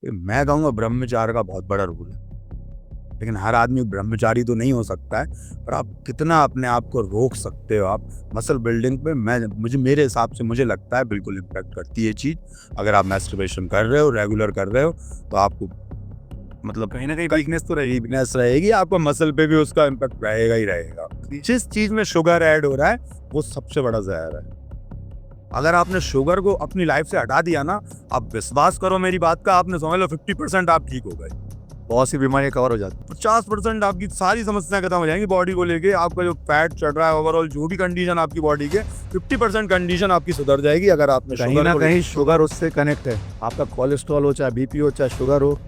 मैं कहूँगा ब्रह्मचार्य का बहुत बड़ा रोल है, लेकिन हर आदमी ब्रह्मचारी तो नहीं हो सकता है, पर आप कितना अपने आप को रोक सकते हो आप मसल बिल्डिंग पे, मेरे हिसाब से मुझे लगता है बिल्कुल इम्पैक्ट करती है ये चीज़। अगर आप मैस्टरबेशन कर रहे हो, रेगुलर कर रहे हो, तो आपको मतलब कहीं ना कहीं वीकनेस रहेगी, आपको मसल पे भी उसका इम्पैक्ट रहेगा ही रहेगा। जिस चीज़ में शुगर ऐड हो रहा है वो सबसे बड़ा जहर है। अगर आपने शुगर को अपनी लाइफ से हटा दिया ना, आप विश्वास करो मेरी बात का, आपने समझ लो 50% आप ठीक हो गए, बहुत सी बीमारियां कवर हो जाती है। 50% आपकी सारी समस्याएं खत्म हो जाएंगी बॉडी को लेके। आपका जो फैट चढ़ रहा है, ओवरऑल जो भी कंडीशन आपकी बॉडी के, 50% कंडीशन आपकी सुधर जाएगी अगर आपने कहीं ना कहीं शुगर उससे कनेक्ट है। आपका कोलेस्ट्रॉल हो, चाहे बीपी हो, चाहे शुगर हो,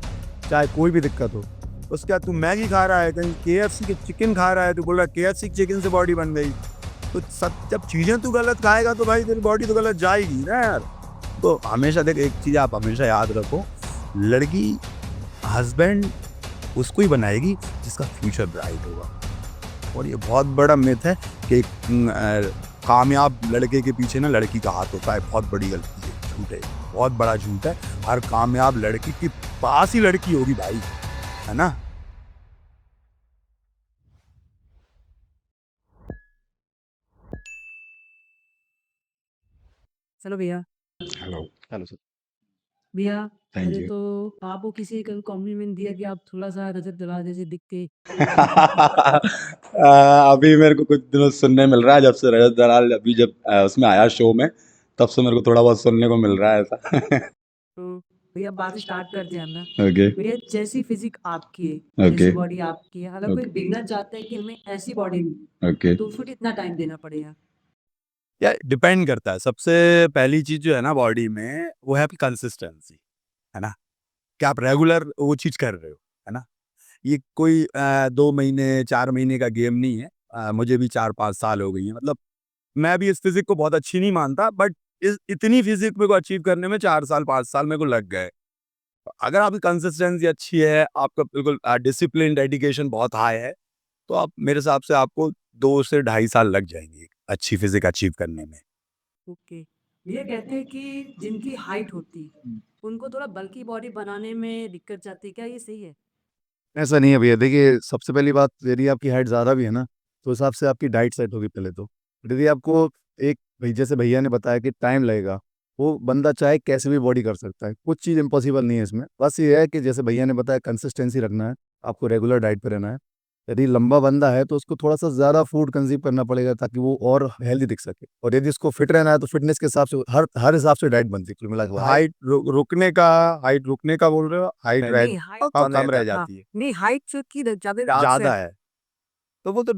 चाहे कोई भी दिक्कत हो। उसके बाद तू मैगी खा रहा है, कहीं KFC के चिकन खा रहा है, तू बोल रहा है KFC चिकन से बॉडी बन गई, तो सब जब चीजें तू गलत खाएगा तो भाई तेरी बॉडी तो गलत जाएगी ना यार। तो हमेशा देख, एक चीज आप हमेशा याद रखो, लड़की हस्बैंड उसको ही बनाएगी जिसका फ्यूचर ब्राइट होगा। और ये बहुत बड़ा मिथ है कि कामयाब लड़के के पीछे ना लड़की का हाथ होता है, बहुत बड़ी गलती है, झूठ है, बहुत बड़ा झूठ है। हर कामयाब लड़की के पास ही लड़की होगी भाई, है ना। चलो भैया। हेलो। Hello sir. भैया, थैंक पहले यू। तो आपको किसी का कॉम्प्लीमेंट दिया कि आप थोड़ा-सा रजत दलाल जैसे दिख के अभी मेरे को कुछ दिनों से सुनने मिल रहा है, जब से रजत दलाल अभी जब उसमें आया शो में, तब से मेरे को थोड़ा बहुत सुनने को मिल रहा है ऐसा। तो भैया बात स्टार्ट करते हैं हम ना। ओके। भैया जैसी फिजिक आपकी है, ओके। जैसी बॉडी आपकी है, अगर कोई ओके। बिगनर चाहता है कि हमें ऐसी बॉडी ओके। तो उसको कितना टाइम देना पड़ेगा? या डिपेंड करता है। सबसे पहली चीज जो है ना बॉडी में, वो है आपकी कंसिस्टेंसी, है ना, कि आप रेगुलर वो चीज कर रहे हो, है ना। ये कोई 2 महीने 4 महीने का गेम नहीं है। मुझे भी 4-5 साल हो गई है, मतलब मैं भी इस फिजिक को बहुत अच्छी नहीं मानता, बट इस इतनी फिजिक मेरे को अचीव करने में 4 साल 5 साल मेरे को लग गए। अगर आपकी कंसिस्टेंसी अच्छी है, आपका बिल्कुल डिसिप्लिन डेडिकेशन बहुत हाई है, तो आप मेरे हिसाब से आपको 2 से ढाई साल लग जाएंगे अच्छी फिजिक अचीव करने में। ओके। भैया कहते हैं कि जिनकी हाइट होती है, उनको थोड़ा बल्की बॉडी बनाने में दिक्कत जाती है, क्या ये सही है? ऐसा नहीं है भैया, देखिए सबसे पहली बात, यदि आपकी हाइट ज़्यादा भी है ना, तो उस हिसाब से आपकी डाइट सेट होगी पहले तो। यदि आपको एक भाई जैसे भैया ने बताया कि टाइम लगेगा, वो बंदा चाहे कैसे भी बॉडी कर सकता है, कुछ चीज़ इम्पॉसिबल नहीं है इसमें। बस ये है कि जैसे भैया ने बताया, कंसिस्टेंसी रखना है, आपको रेगुलर डाइट पे रहना है। यदि लंबा बंदा है तो उसको थोड़ा सा ज़्यादा फूड कंज्यूम करना पड़ेगा ताकि वो और हेल्दी दिख सके। और यदि उसको फिट रहना है तो फिटनेस के हिसाब से हर हर हिसाब से डाइट बनती है कुल मिला के। हाइट रुकने का बोल रहे हो, हाइट रह नहीं हाइट कम रह हाँ, जाती है, नहीं हाइट से की ज़्यादा ज्यादा है। तो वो तो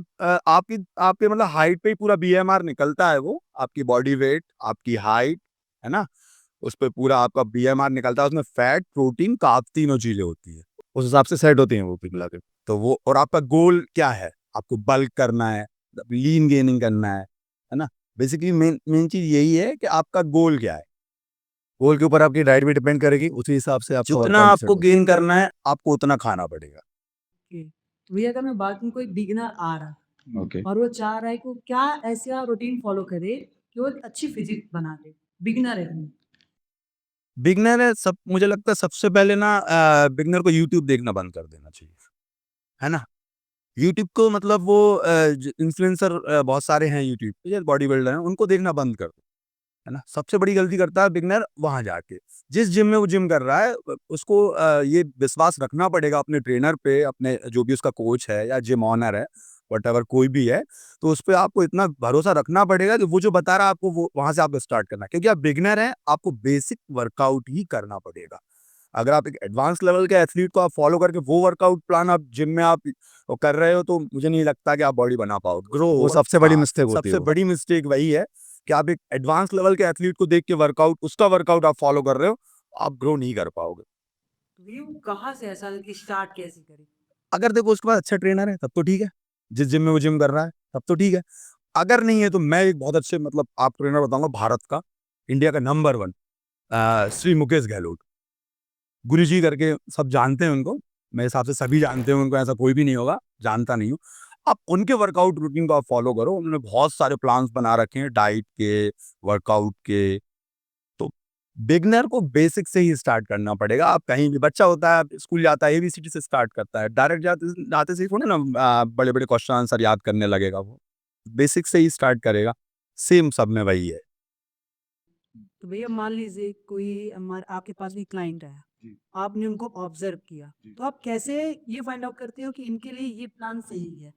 आपकी आपके मतलब हाइट पे ही पूरा BMR निकलता है, वो आपकी बॉडी वेट, आपकी हाइट, है ना, उस पे पूरा आपका BMR निकलता है। उसमें फैट, प्रोटीन, कार्ब तीनों चीजें होती है। उस हिसाब से सेट होती हैं वो कुल मिला के। तो वो, और आपका गोल क्या है, आपको बल्क करना है, लीन गेनिंग करना है ना। बेसिकली मेन मेन चीज यही है कि आपका गोल क्या है। गोल के ऊपर आपकी डाइट भी डिपेंड करेगी, उसी हिसाब से आपका जितना वर्कआउट भी सेट आपको होगा। गेन करना है, आपको उतना खाना पड़ेगा। ओके। भैया अगर मैं बात करूँ कोई बिगिनर आ रहा है ओके। और वो चाह रहा है कि वो क्या ऐसा रूटीन फॉलो करे कि वो अच्छी फिजिक बना ले, बिगिनर है वो। बिगनर है, सब मुझे लगता है सबसे पहले ना बिगनर को यूट्यूब देखना बंद कर देना चाहिए, है ना। यूट्यूब को मतलब वो इन्फ्लुएंसर बहुत सारे हैं यूट्यूब पे, बॉडी बिल्डर हैं, उनको देखना बंद कर दो, है ना। सबसे बड़ी गलती करता है बिगनर वहां जाके, जिस जिम में वो जिम कर रहा है, उसको ये विश्वास रखना पड़ेगा अपने ट्रेनर पे, अपने जो भी उसका कोच है या जिम ऑनर है, वट कोई भी है, तो उस पर आपको इतना भरोसा रखना पड़ेगा कि वो जो बता रहा है आपको, वो वहां से आपको स्टार्ट करना है। क्योंकि आप बिगनर हैं, आपको बेसिक वर्कआउट ही करना पड़ेगा। अगर आप एक एडवांस लेवल के एथलीट को आप फॉलो करके वो वर्कआउट प्लान आप जिम में आप वो कर रहे हो, तो मुझे नहीं लगता कि आप बॉडी बना पाओगे, ग्रो वो होगा। सबसे बड़ी हाँ, मिस्टेक होती है सबसे वो। बड़ी मिस्टेक वही है कि आप एक एडवांस लेवल के एथलीट को देख के वर्कआउट, उसका वर्कआउट आप फॉलो कर रहे हो, आप ग्रो नहीं कर पाओगे। व्यू कहाँ से ऐसा कि स्टार्ट कैसे करे? अगर देखो उसके पास अच्छा ट्रेनर है तब तो ठीक है, जिस जिम में वो जिम कर रहा है तब तो ठीक है। अगर नहीं है तो मैं एक बहुत अच्छे मतलब आप ट्रेनर बताऊंगा भारत का, इंडिया का नंबर 1, श्री मुकेश गहलोत, गुरुजी करके सब जानते हैं उनको। मेरे हिसाब से सभी जानते हैं उनको, ऐसा कोई भी नहीं होगा जानता नहीं हूँ। आप उनके वर्कआउट रूटीन को आप फॉलो करो, उन्होंने बहुत सारे प्लान्स बना रखे हैं डाइट के, वर्कआउट के। तो बिगनर को बेसिक से ही स्टार्ट करना पड़ेगा। आप कहीं भी बच्चा होता है, स्कूल जाता है, एबीसीडी से स्टार्ट करता है, डायरेक्ट जाते जाते से थोड़ा ना बड़े बड़े क्वेश्चन आंसर याद करने लगेगा। वो बेसिक से ही स्टार्ट करेगा। सेम सब में वही है। तो भैया मान लीजिए कोई आपके पास भी क्लाइंट है, आपने उनको ऑब्जर्व किया, तो आप कैसे ये फाइंड आउट करते हो कि इनके लिए ये प्लान सही है?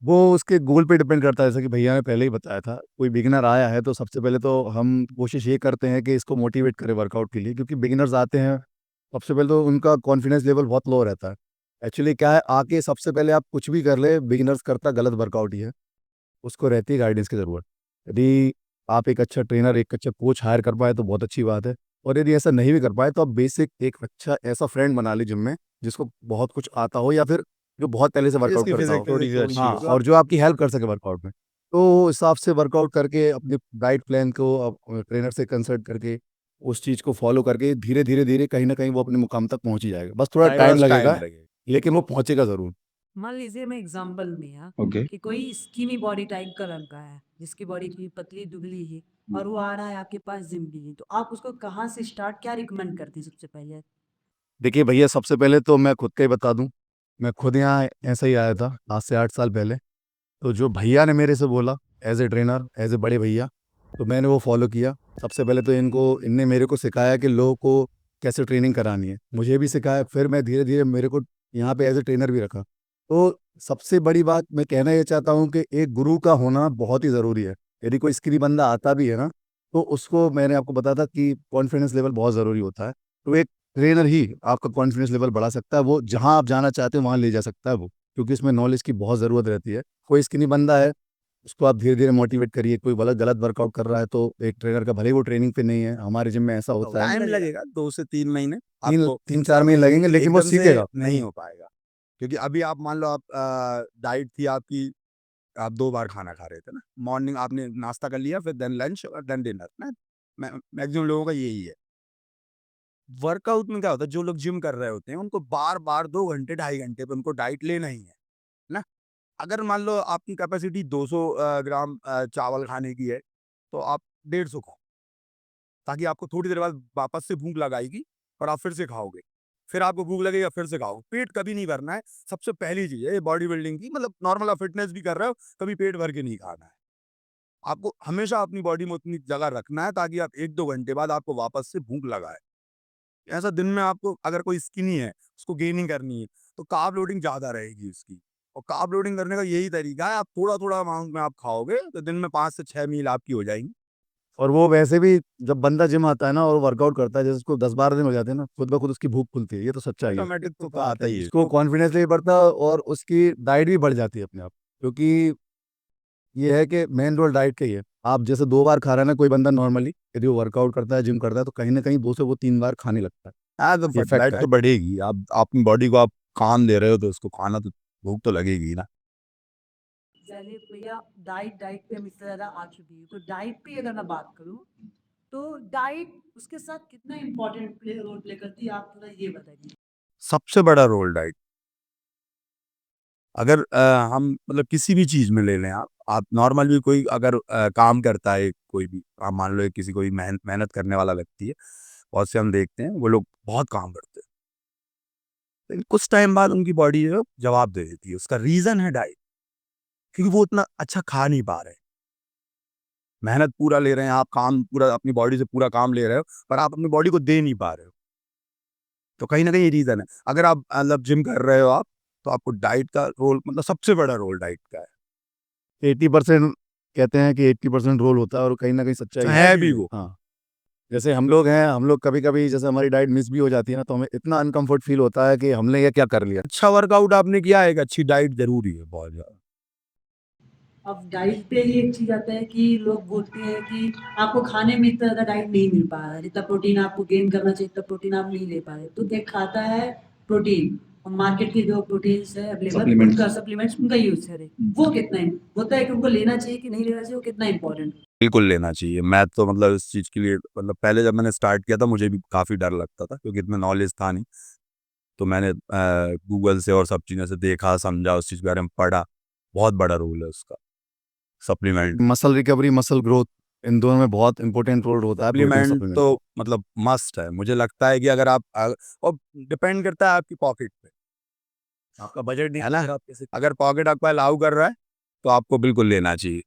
वो उसके गोल पे डिपेंड करता है, जैसा कि भैया ने पहले ही बताया था। कोई बिगिनर आया है तो सबसे पहले तो हम कोशिश ये करते हैं कि इसको मोटिवेट करें वर्कआउट के लिए, क्योंकि बिगिनर्स आते हैं सबसे पहले तो उनका कॉन्फिडेंस लेवल बहुत लो रहता है। एक्चुअली क्या है, आके सबसे पहले आप कुछ भी कर ले, बिगिनर्स करता गलत वर्कआउट ही है। उसको रहती है गाइडेंस की ज़रूरत। यदि आप एक अच्छा ट्रेनर, एक अच्छा कोच हायर कर पाए तो बहुत अच्छी बात है, और यदि ऐसा नहीं भी कर पाए तो आप बेसिक एक अच्छा ऐसा फ्रेंड बना ली जिम में, जिसको बहुत कुछ आता हो, या फिर जो बहुत पहले से वर्कआउट इसकी करता फिजिक हो। थोड़ी सी अच्छी हाँ, हो। और जो आपकी हेल्प कर सके वर्कआउट में। तो उस हिसाब से वर्कआउट करके अपने डाइट प्लान को आप ट्रेनर से कंसल्ट करके उस चीज़ को फॉलो करके धीरे-धीरे कहीं न कहीं वो अपने मुकाम तक पहुँच ही जाएगा। बस थोड़ा टाइम लगेगा, लेकिन वो पहुँचेगा ज़रूर। मान लीजिए मैं एग्जांपल में ओके। कि कोई स्किनी बॉडी टाइप का लड़का है, जिसकी बॉडी थोड़ी पतली दुबली है, और वो आ रहा है आपके पास जिम के लिए, तो आप उसको कहाँ से स्टार्ट, क्या रिकमेंड करते हैं सबसे पहले? देखिए भैया, सबसे पहले तो मैं खुद का ही बता दूँ, मैं खुद यहाँ ऐसे ही आया था आज से 8 साल पहले। तो जो भैया ने मेरे से बोला as a trainer, as a बड़े भैया, तो मैंने वो फ़ॉलो किया। सबसे पहले तो इनने मेरे को सिखाया कि लोगों को कैसे ट्रेनिंग करानी है। मुझे भी सिखाया, फिर मैं धीरे-धीरे मेरे को यहाँ पे एज़ ए ट्रेनर भी रखा। तो सबसे बड़ी बात मैं कहना ये चाहता हूँ कि एक गुरु का होना बहुत ही ज़रूरी है। यदि कोई स्किनी बंदा आता भी है ना, तो उसको मैंने आपको बताया था कि कॉन्फिडेंस लेवल बहुत ज़रूरी होता है। तो एक ट्रेनर ही आपका कॉन्फिडेंस लेवल बढ़ा सकता है, वो जहाँ आप जाना चाहते हो वहाँ ले जा सकता है वो, क्योंकि इसमें नॉलेज की बहुत ज़रूरत रहती है। कोई स्किनी बंदा है, उसको आप धीरे-धीरे मोटिवेट करिए। कोई गलत गलत वर्कआउट कर रहा है तो एक ट्रेनर का, भले ही वो ट्रेनिंग पे नहीं है, हमारे जिम में ऐसा होता है। टाइम लगेगा 2 से 3 महीने 3 आपको। 3-4 महीने लगेंगे, लेकिन वो एकदम से सीखेगा। नहीं हो पाएगा। क्योंकि अभी आप मान लो आप डाइट थी आपकी, आप 2 बार खाना खा रहे थे ना, मॉर्निंग आपने नाश्ता कर लिया, फिर देन लंच और देन डिनर ना, मैक्सिमम लोगों का यही है। वर्कआउट में क्या होता है, जो लोग जिम कर रहे होते हैं उनको बार-बार 2 घंटे, ढाई घंटे पे उनको डाइट लेना ही है ना? अगर मान लो आपकी कैपेसिटी 200 ग्राम चावल खाने की है, तो आप 150 खाओ, ताकि आपको थोड़ी देर बाद वापस से भूख लगाएगी और आप फिर से खाओगे। फिर आपको भूख लगेगा, फिर से खाओगे। पेट कभी नहीं भरना है, सबसे पहली चीज़ है ये बॉडी बिल्डिंग की, मतलब नॉर्मल आप फिटनेस भी कर रहे हो, कभी पेट भर के नहीं खाना है। आपको हमेशा अपनी बॉडी में उतनी जगह रखना है ताकि आप 1-2 घंटे बाद आपको वापस से भूख लगाए। ऐसा दिन में आपको, अगर कोई स्किनी है, उसको गेनिंग करनी है, तो कार्ब लोडिंग ज़्यादा रहेगी उसकी, और कार्ब लोडिंग करने का यही तरीका है, आप थोड़ा-थोड़ा अमाउंट में आप खाओगे, तो दिन में 5 से 6 मील आपकी हो जाएँगी। और वो वैसे भी जब बंदा जिम आता है ना और वर्कआउट करता है, जैसे उसको 10-12 दिन हो जाते हैं ना, खुद ब खुद उसकी भूख खुलती है। ये तो सच्चाई है। ऑटोमेटिक तो आता ही है। उसको कॉन्फिडेंस भी बढ़ता है और उसकी डाइट भी बढ़ जाती है अपने आप। क्योंकि ये है कि मेन रोल डाइट का ही है। आप जैसे 2 बार खा रहा है ना कोई बंदा नॉर्मली, यदि वो वर्कआउट करता है, जिम करता है, तो कहीं न कहीं 2 से वो 3 बार खाने लगता है। हाँ, तो ये फट फैक्ट डाइट है। तो बढ़ेगी। आप अपनी बॉडी को आप काम दे रहे हो, तो उसको खाना तो, भूख तो लगेगी ही ना। चलिए भैया, डाइट डाइट पे हम इतना ज़्यादा आ चुकी है, तो डाइट पे अगर मैं बात करूँ, तो डाइट उसके साथ कितना इम्पोर्टेंट रोल प्ले करती है, आप थोड़ा ये बताइए? सबसे बड़ा रोल डाइट। अगर हम मतलब किसी भी चीज़ में ले लें आप नॉर्मल भी कोई अगर काम करता है, कोई भी आप मान लो किसी कोई मेहनत करने वाला व्यक्ति है, बहुत से हम देखते हैं वो लोग बहुत काम करते हैं, लेकिन कुछ टाइम बाद उनकी बॉडी जो है जवाब दे देती है। उसका रीज़न है डाइट, क्योंकि वो उतना अच्छा खा नहीं पा रहे हैं। मेहनत पूरा ले रहे हैं आप, काम पूरा अपनी बॉडी से पूरा काम ले रहे हो, पर आप अपनी बॉडी को दे नहीं पा रहे हो। तो कहीं न कहीं ये रीज़न है। अगर आप मतलब जिम कर रहे हो आप, तो आपको डाइट का रोल, मतलब सबसे बड़ा रोल डाइट का है। 80% कहते हैं कि 80% रोल होता है, और कहीं न कहीं सच्चाई है भी वो। हाँ। जैसे हम लोग हैं, हम लोग कभी-कभी जैसे हमारी डाइट मिस भी हो जाती है ना, तो हमें इतना अनकम्फर्ट फ़ील होता है कि हमने ये क्या कर लिया। अच्छा वर्कआउट आपने किया है, एक अच्छी डाइट ज़रूरी है बहुत ज़्यादा। अब डाइट पे ये एक चीज़ आता है कि लोग बोलते हैं कि आपको खाने में इतना ज़्यादा डाइट नहीं मिल पा रहा है, जितना प्रोटीन आपको गेन करना चाहिए उतना प्रोटीन आप नहीं ले पा रहे, तो एक खाता है प्रोटीन, और मार्केट के जो प्रोटीन्स है अवेलेबल उनका सप्लीमेंट्स उनका यूज़ करें, वो कितना होता है कि उनको लेना चाहिए कि नहीं लेना चाहिए, वो कितना इंपॉर्टेंट? बिल्कुल लेना चाहिए। मैं तो मतलब इस चीज़ के लिए, मतलब पहले जब मैंने स्टार्ट किया था मुझे भी काफ़ी डर लगता था, क्योंकि इतना नॉलेज था नहीं। तो मैंने गूगल से और सब चीज़ों से देखा, समझा, उस चीज़ के बारे में पढ़ा। बहुत बड़ा रोल है उसका, supplement. Muscle recovery, muscle growth, इन दोनों में बहुत इंपॉर्टेंट रोल होता है प्रोटीन सप्लीमेंट सप्लीमेंट। तो मतलब मस्ट है। मुझे लगता है कि अगर आप और डिपेंड करता है आपकी पॉकेट पे, आपका बजट नहीं है ना, अगर पॉकेट आपका अलाउ कर रहा है तो आपको बिल्कुल लेना चाहिए।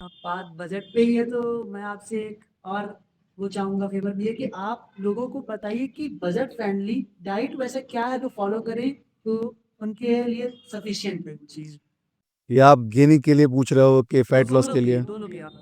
अब बात बजट पे ही है तो मैं आपसे एक और वो चाहूँगा फेवर भी है कि आप लोगों को बताइए कि बजट फ्रेंडली डाइट वैसे क्या है जो फॉलो करें तो उनके लिए सफिशिएंट है चीज़। या आप गेनिंग के लिए पूछ रहे हो कि फैट लॉस के लिए? दोनों के आप।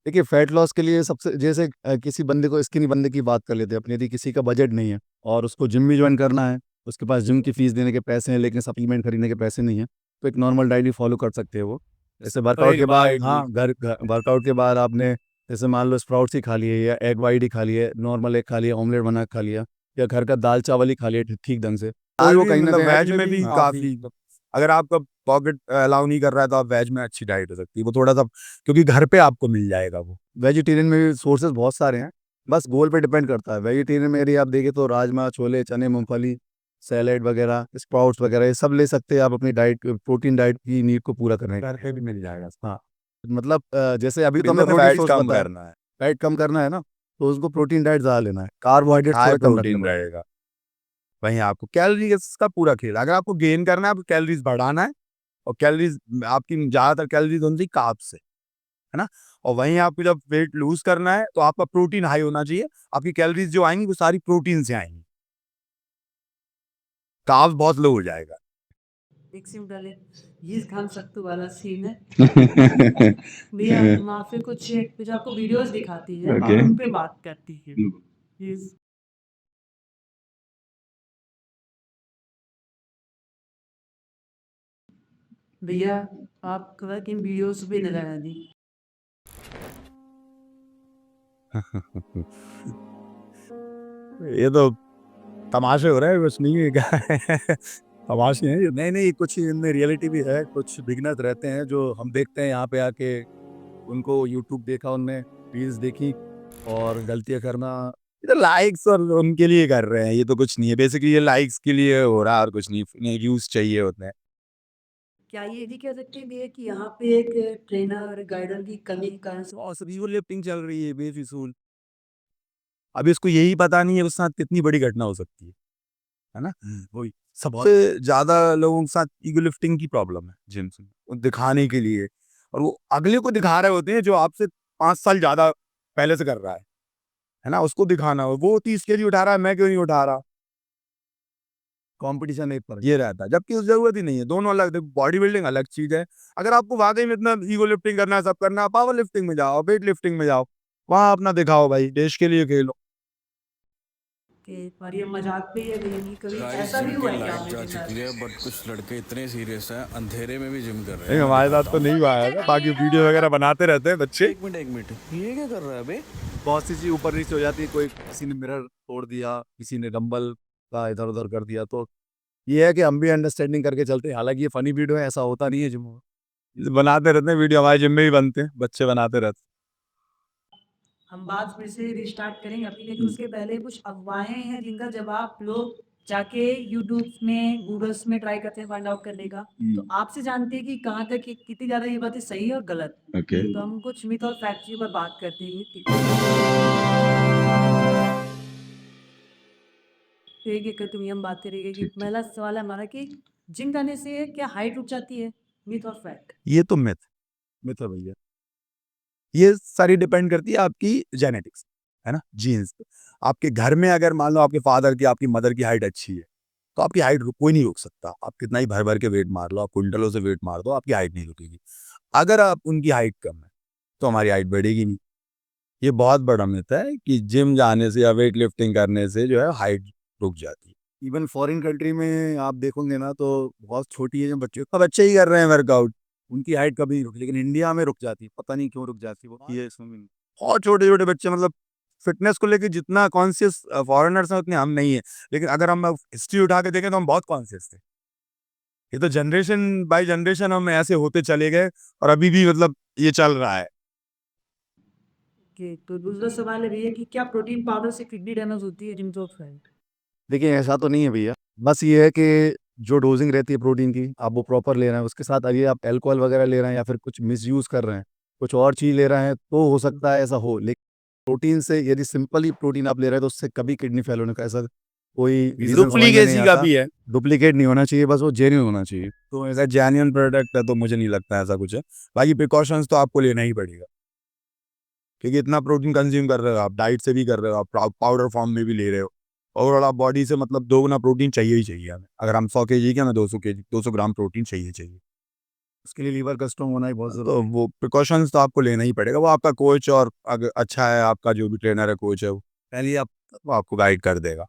देखिए फैट लॉस के लिए सबसे जैसे किसी बंदे को स्किनी बंदे की बात कर लेते हैं अपने, यदि किसी का बजट नहीं है और उसको जिम भी ज्वाइन करना है, उसके पास जिम की फीस देने के पैसे हैं लेकिन सप्लीमेंट खरीदने के पैसे नहीं है, तो एक नॉर्मल डाइट भी फॉलो कर सकते हैं वो। जैसे वर्कआउट के बाद, हाँ, वर्कआउट के बाद आपने जैसे मान लो स्प्राउट्स ही खा लिए या एग वाइट ही खा लिए, नॉर्मल एग खा लिया, ऑमलेट बना के खा लिया, या घर का दाल चावल ही खा लिया ठीक ढंग से, तो आज वो भी कहीं ना मतलब कहीं वेज में भी काफी, अगर आपका पॉकेट अलाउ नहीं कर रहा है तो आप वेज में अच्छी डाइट हो सकती है, वो थोड़ा सा, क्योंकि घर पे आपको मिल जाएगा वो। वेजिटेरियन में भी सोर्सेज बहुत सारे हैं, बस गोल पे डिपेंड करता है। वेजिटेरियन में यदि आप देखें तो राजमा, छोले, चने, मूंगफली, सैलेड वगैरह, स्प्राउट्स वगैरह ये सब ले सकते हैं आप अपनी डाइट, प्रोटीन डाइट की नीड को पूरा करने के घर पे भी मिल जाएगा। लिए। हाँ, मतलब जैसे अभी तो तो हमें हमें प्रोटीन फैट सोर्स कम पता है, करना है, फैट कम करना है ना, तो उसको प्रोटीन डाइट ज़्यादा लेना है, कार्बोहाइड्रेट हाई थोड़ा कम रखना प्रोटीन है। रहेगा। वहीं आपको कैलोरीज का पूरा खेल, अगर आपको गेन करना है, आपको कैलोरीज बढ़ाना है, और कैलोरीज आपकी ज्यादातर कैलोरीज होती है कार्ब्स से, है ना। और वहीं आपको जब वेट लूज करना है तो आपका प्रोटीन हाई होना चाहिए, आपकी कैलोरीज जो आएंगी वो सारी प्रोटीन से आएंगी, कार्ब्स बहुत लो हो जाएगा। एक सिंपल है ये खान सत्तू वाला सीन है भैया। वहाँ पे कुछ आपको वीडियोस दिखाती है Okay. उन पे बात करती है ये। भैया आप कलर इन वीडियोस पे नजर आ दी। ये तो तमाशे हो रहे हैं, कुछ नहीं है क्या? तमाशे हैं ये। नहीं नहीं, कुछ इनमें रियलिटी भी है, कुछ बिगनर्स रहते हैं जो हम देखते हैं यहाँ पे आके, उनको यूट्यूब देखा उनने, रील्स देखी और गलतियाँ करना। ये तो लाइक्स और उनके लिए कर रहे हैं, ये तो कुछ नहीं है, बेसिकली ये लाइक्स के लिए हो रहा है और कुछ नहीं, व्यूज चाहिए होते हैं। क्या ये भी कह सकते हैं भैया कि यहाँ पे एक ट्रेनर और गाइडर की कमी के कारण से और सभी को लिफ्टिंग चल रही है बेफिजूल, अभी इसको यही पता नहीं है उसके साथ कितनी बड़ी घटना हो सकती है ना। वही सबसे ज्यादा लोगों के साथ ईगो लिफ्टिंग की प्रॉब्लम है जिम से, वो दिखाने के लिए, और वो अगले को दिखा रहे होते हैं जो आपसे 5 साल ज्यादा पहले से कर रहा है ना, उसको दिखाना हो, वो 30 kg उठा रहा है, मैं क्यों नहीं उठा रहा, कंपटीशन एक पर। ये रहता है, जबकि उस जरूरत ही नहीं है। दोनों अलग, बॉडी बिल्डिंग अलग चीज है। अगर आपको वाकई में इतना ईगो लिफ्टिंग करना है, सब करना है, पावर लिफ्टिंग में जाओ, वेट लिफ्टिंग में जाओ, वहां अपना दिखाओ भाई, देश के लिए खेलो। कि और ये मजाक पे ही है भैया कि कभी गाइस ऐसा भी जिम हुआ की है क्या लाइट जा आपके चुकी साथ? है बट कुछ लड़के इतने सीरियस हैं अंधेरे में भी जिम कर रहे नहीं, हैं। मैं हमारे साथ दिखाता तो हूँ। नहीं हुआ है, बाकी वीडियो वगैरह बनाते रहते हैं बच्चे। एक मिनट ये क्या कर रहा है बे? बहुत सी चीज ऊपर नीचे हो जाती है, कोई किसी ने मिरर तोड़ दिया, किसी ने डंबल का इधर उधर कर दिया, तो ये है कि हम भी अंडरस्टैंडिंग करके चलते हैं। हालांकि ये फनी वीडियो है, ऐसा होता नहीं है जिम में। बनाते रहते हैं वीडियो, हमारे जिम में भी बनते हैं, बच्चे बनाते रहते हम बात फिर से रिस्टार्ट करेंगे अभी, लेकिन उसके पहले कुछ अफवाहें हैं जिनका जवाब लोग जाके यूट्यूब में गूगल्स में ट्राई करते हैं फाइंड आउट करने का। तो आपसे जानते हैं कि कहाँ तक कितनी ज्यादा ये बातें सही है और गलत। ओके तो हम कुछ मिथ और फैक्ट के ऊपर बात करते हैं तो एक एक करके हम बात करेंगे कि पहला सवाल है हमारा कि जिम जाने से क्या हाइट रुक जाती है, मिथ और फैक्ट? हैं। ये तो मिथ है भैया, ये सारी डिपेंड करती है आपकी जेनेटिक्स, है ना, जीन्स पे। आपके घर में अगर मान लो आपके फादर की, आपकी मदर की हाइट अच्छी है, तो आपकी हाइट कोई नहीं रोक सकता। आप कितना ही भर भर के वेट मार लो, आप क्विंटलों से वेट मार दो, आपकी हाइट नहीं रुकेगी। अगर आप उनकी हाइट कम है तो हमारी हाइट बढ़ेगी नहीं। ये बहुत बड़ा मिथ है कि जिम जाने से या वेट लिफ्टिंग करने से जो है हाइट रुक जाती है। इवन फॉरेन कंट्री में आप देखोगे ना तो बहुत छोटी एज में बच्चे, अब बच्चे ही कर रहे हैं वर्कआउट, उनकी हाइट कभी नहीं रुकती, लेकिन इंडिया में रुक जाती है, पता नहीं क्यों रुक जाती है, वो ये इसमें। बहुत छोटे छोटे बच्चे, मतलब फिटनेस को लेकर जितना कॉन्शियस फॉरेनर्स हैं उतने हम नहीं है, लेकिन अगर हम हिस्ट्री उठा के देखें तो हम बहुत कॉन्शियस थे। ये तो जनरेशन बाय जनरेशन हम ऐसे होते चले गए, और अभी भी मतलब ये चल रहा है। तो दूसरा सवाल है भैया कि क्या प्रोटीन पाउडर से किडनी डैमेज होती है, जिम तो फैक्ट? देखिए ऐसा तो नहीं है भैया, बस ये है कि जो डोजिंग रहती है प्रोटीन की, आप वो प्रॉपर ले रहे हैं, उसके साथ अगर आप अल्कोहल वगैरह ले रहे हैं या फिर कुछ मिसयूज कर रहे हैं कुछ और चीज़ ले रहे हैं तो हो सकता है ऐसा हो, लेकिन प्रोटीन से यदि सिंपल ही प्रोटीन आप ले रहे हैं तो उससे कभी किडनी फेल होने का ऐसा कोई रीज़न समझ में नहीं डुप्लीकेसी का आता। भी है, डुप्लीकेट नहीं होना चाहिए, बस वो जेन्युइन होना चाहिए। तो ऐसा जेन्युइन प्रोडक्ट है तो मुझे नहीं लगता ऐसा कुछ है। बाकी प्रिकॉशंस तो आपको लेना ही पड़ेगा, क्योंकि इतना प्रोटीन कंज्यूम कर रहे हो आप, डाइट से भी कर रहे हो आप, पाउडर फॉर्म में भी ले रहे हो, ओवरऑल आप बॉडी से मतलब दोगुना प्रोटीन चाहिए ही चाहिए हमें। अगर हम 100 केजी के, हमें 200 ग्राम प्रोटीन चाहिए चाहिए। उसके लिए लीवर का स्ट्रॉन्ग होना ही बहुत तो ज़रूरी है। वो प्रिकॉशंस तो आपको लेना ही पड़ेगा। वो आपका कोच, और अगर अच्छा है आपका जो भी ट्रेनर है, कोच है, वो पहले ही वो आपको गाइड कर देगा।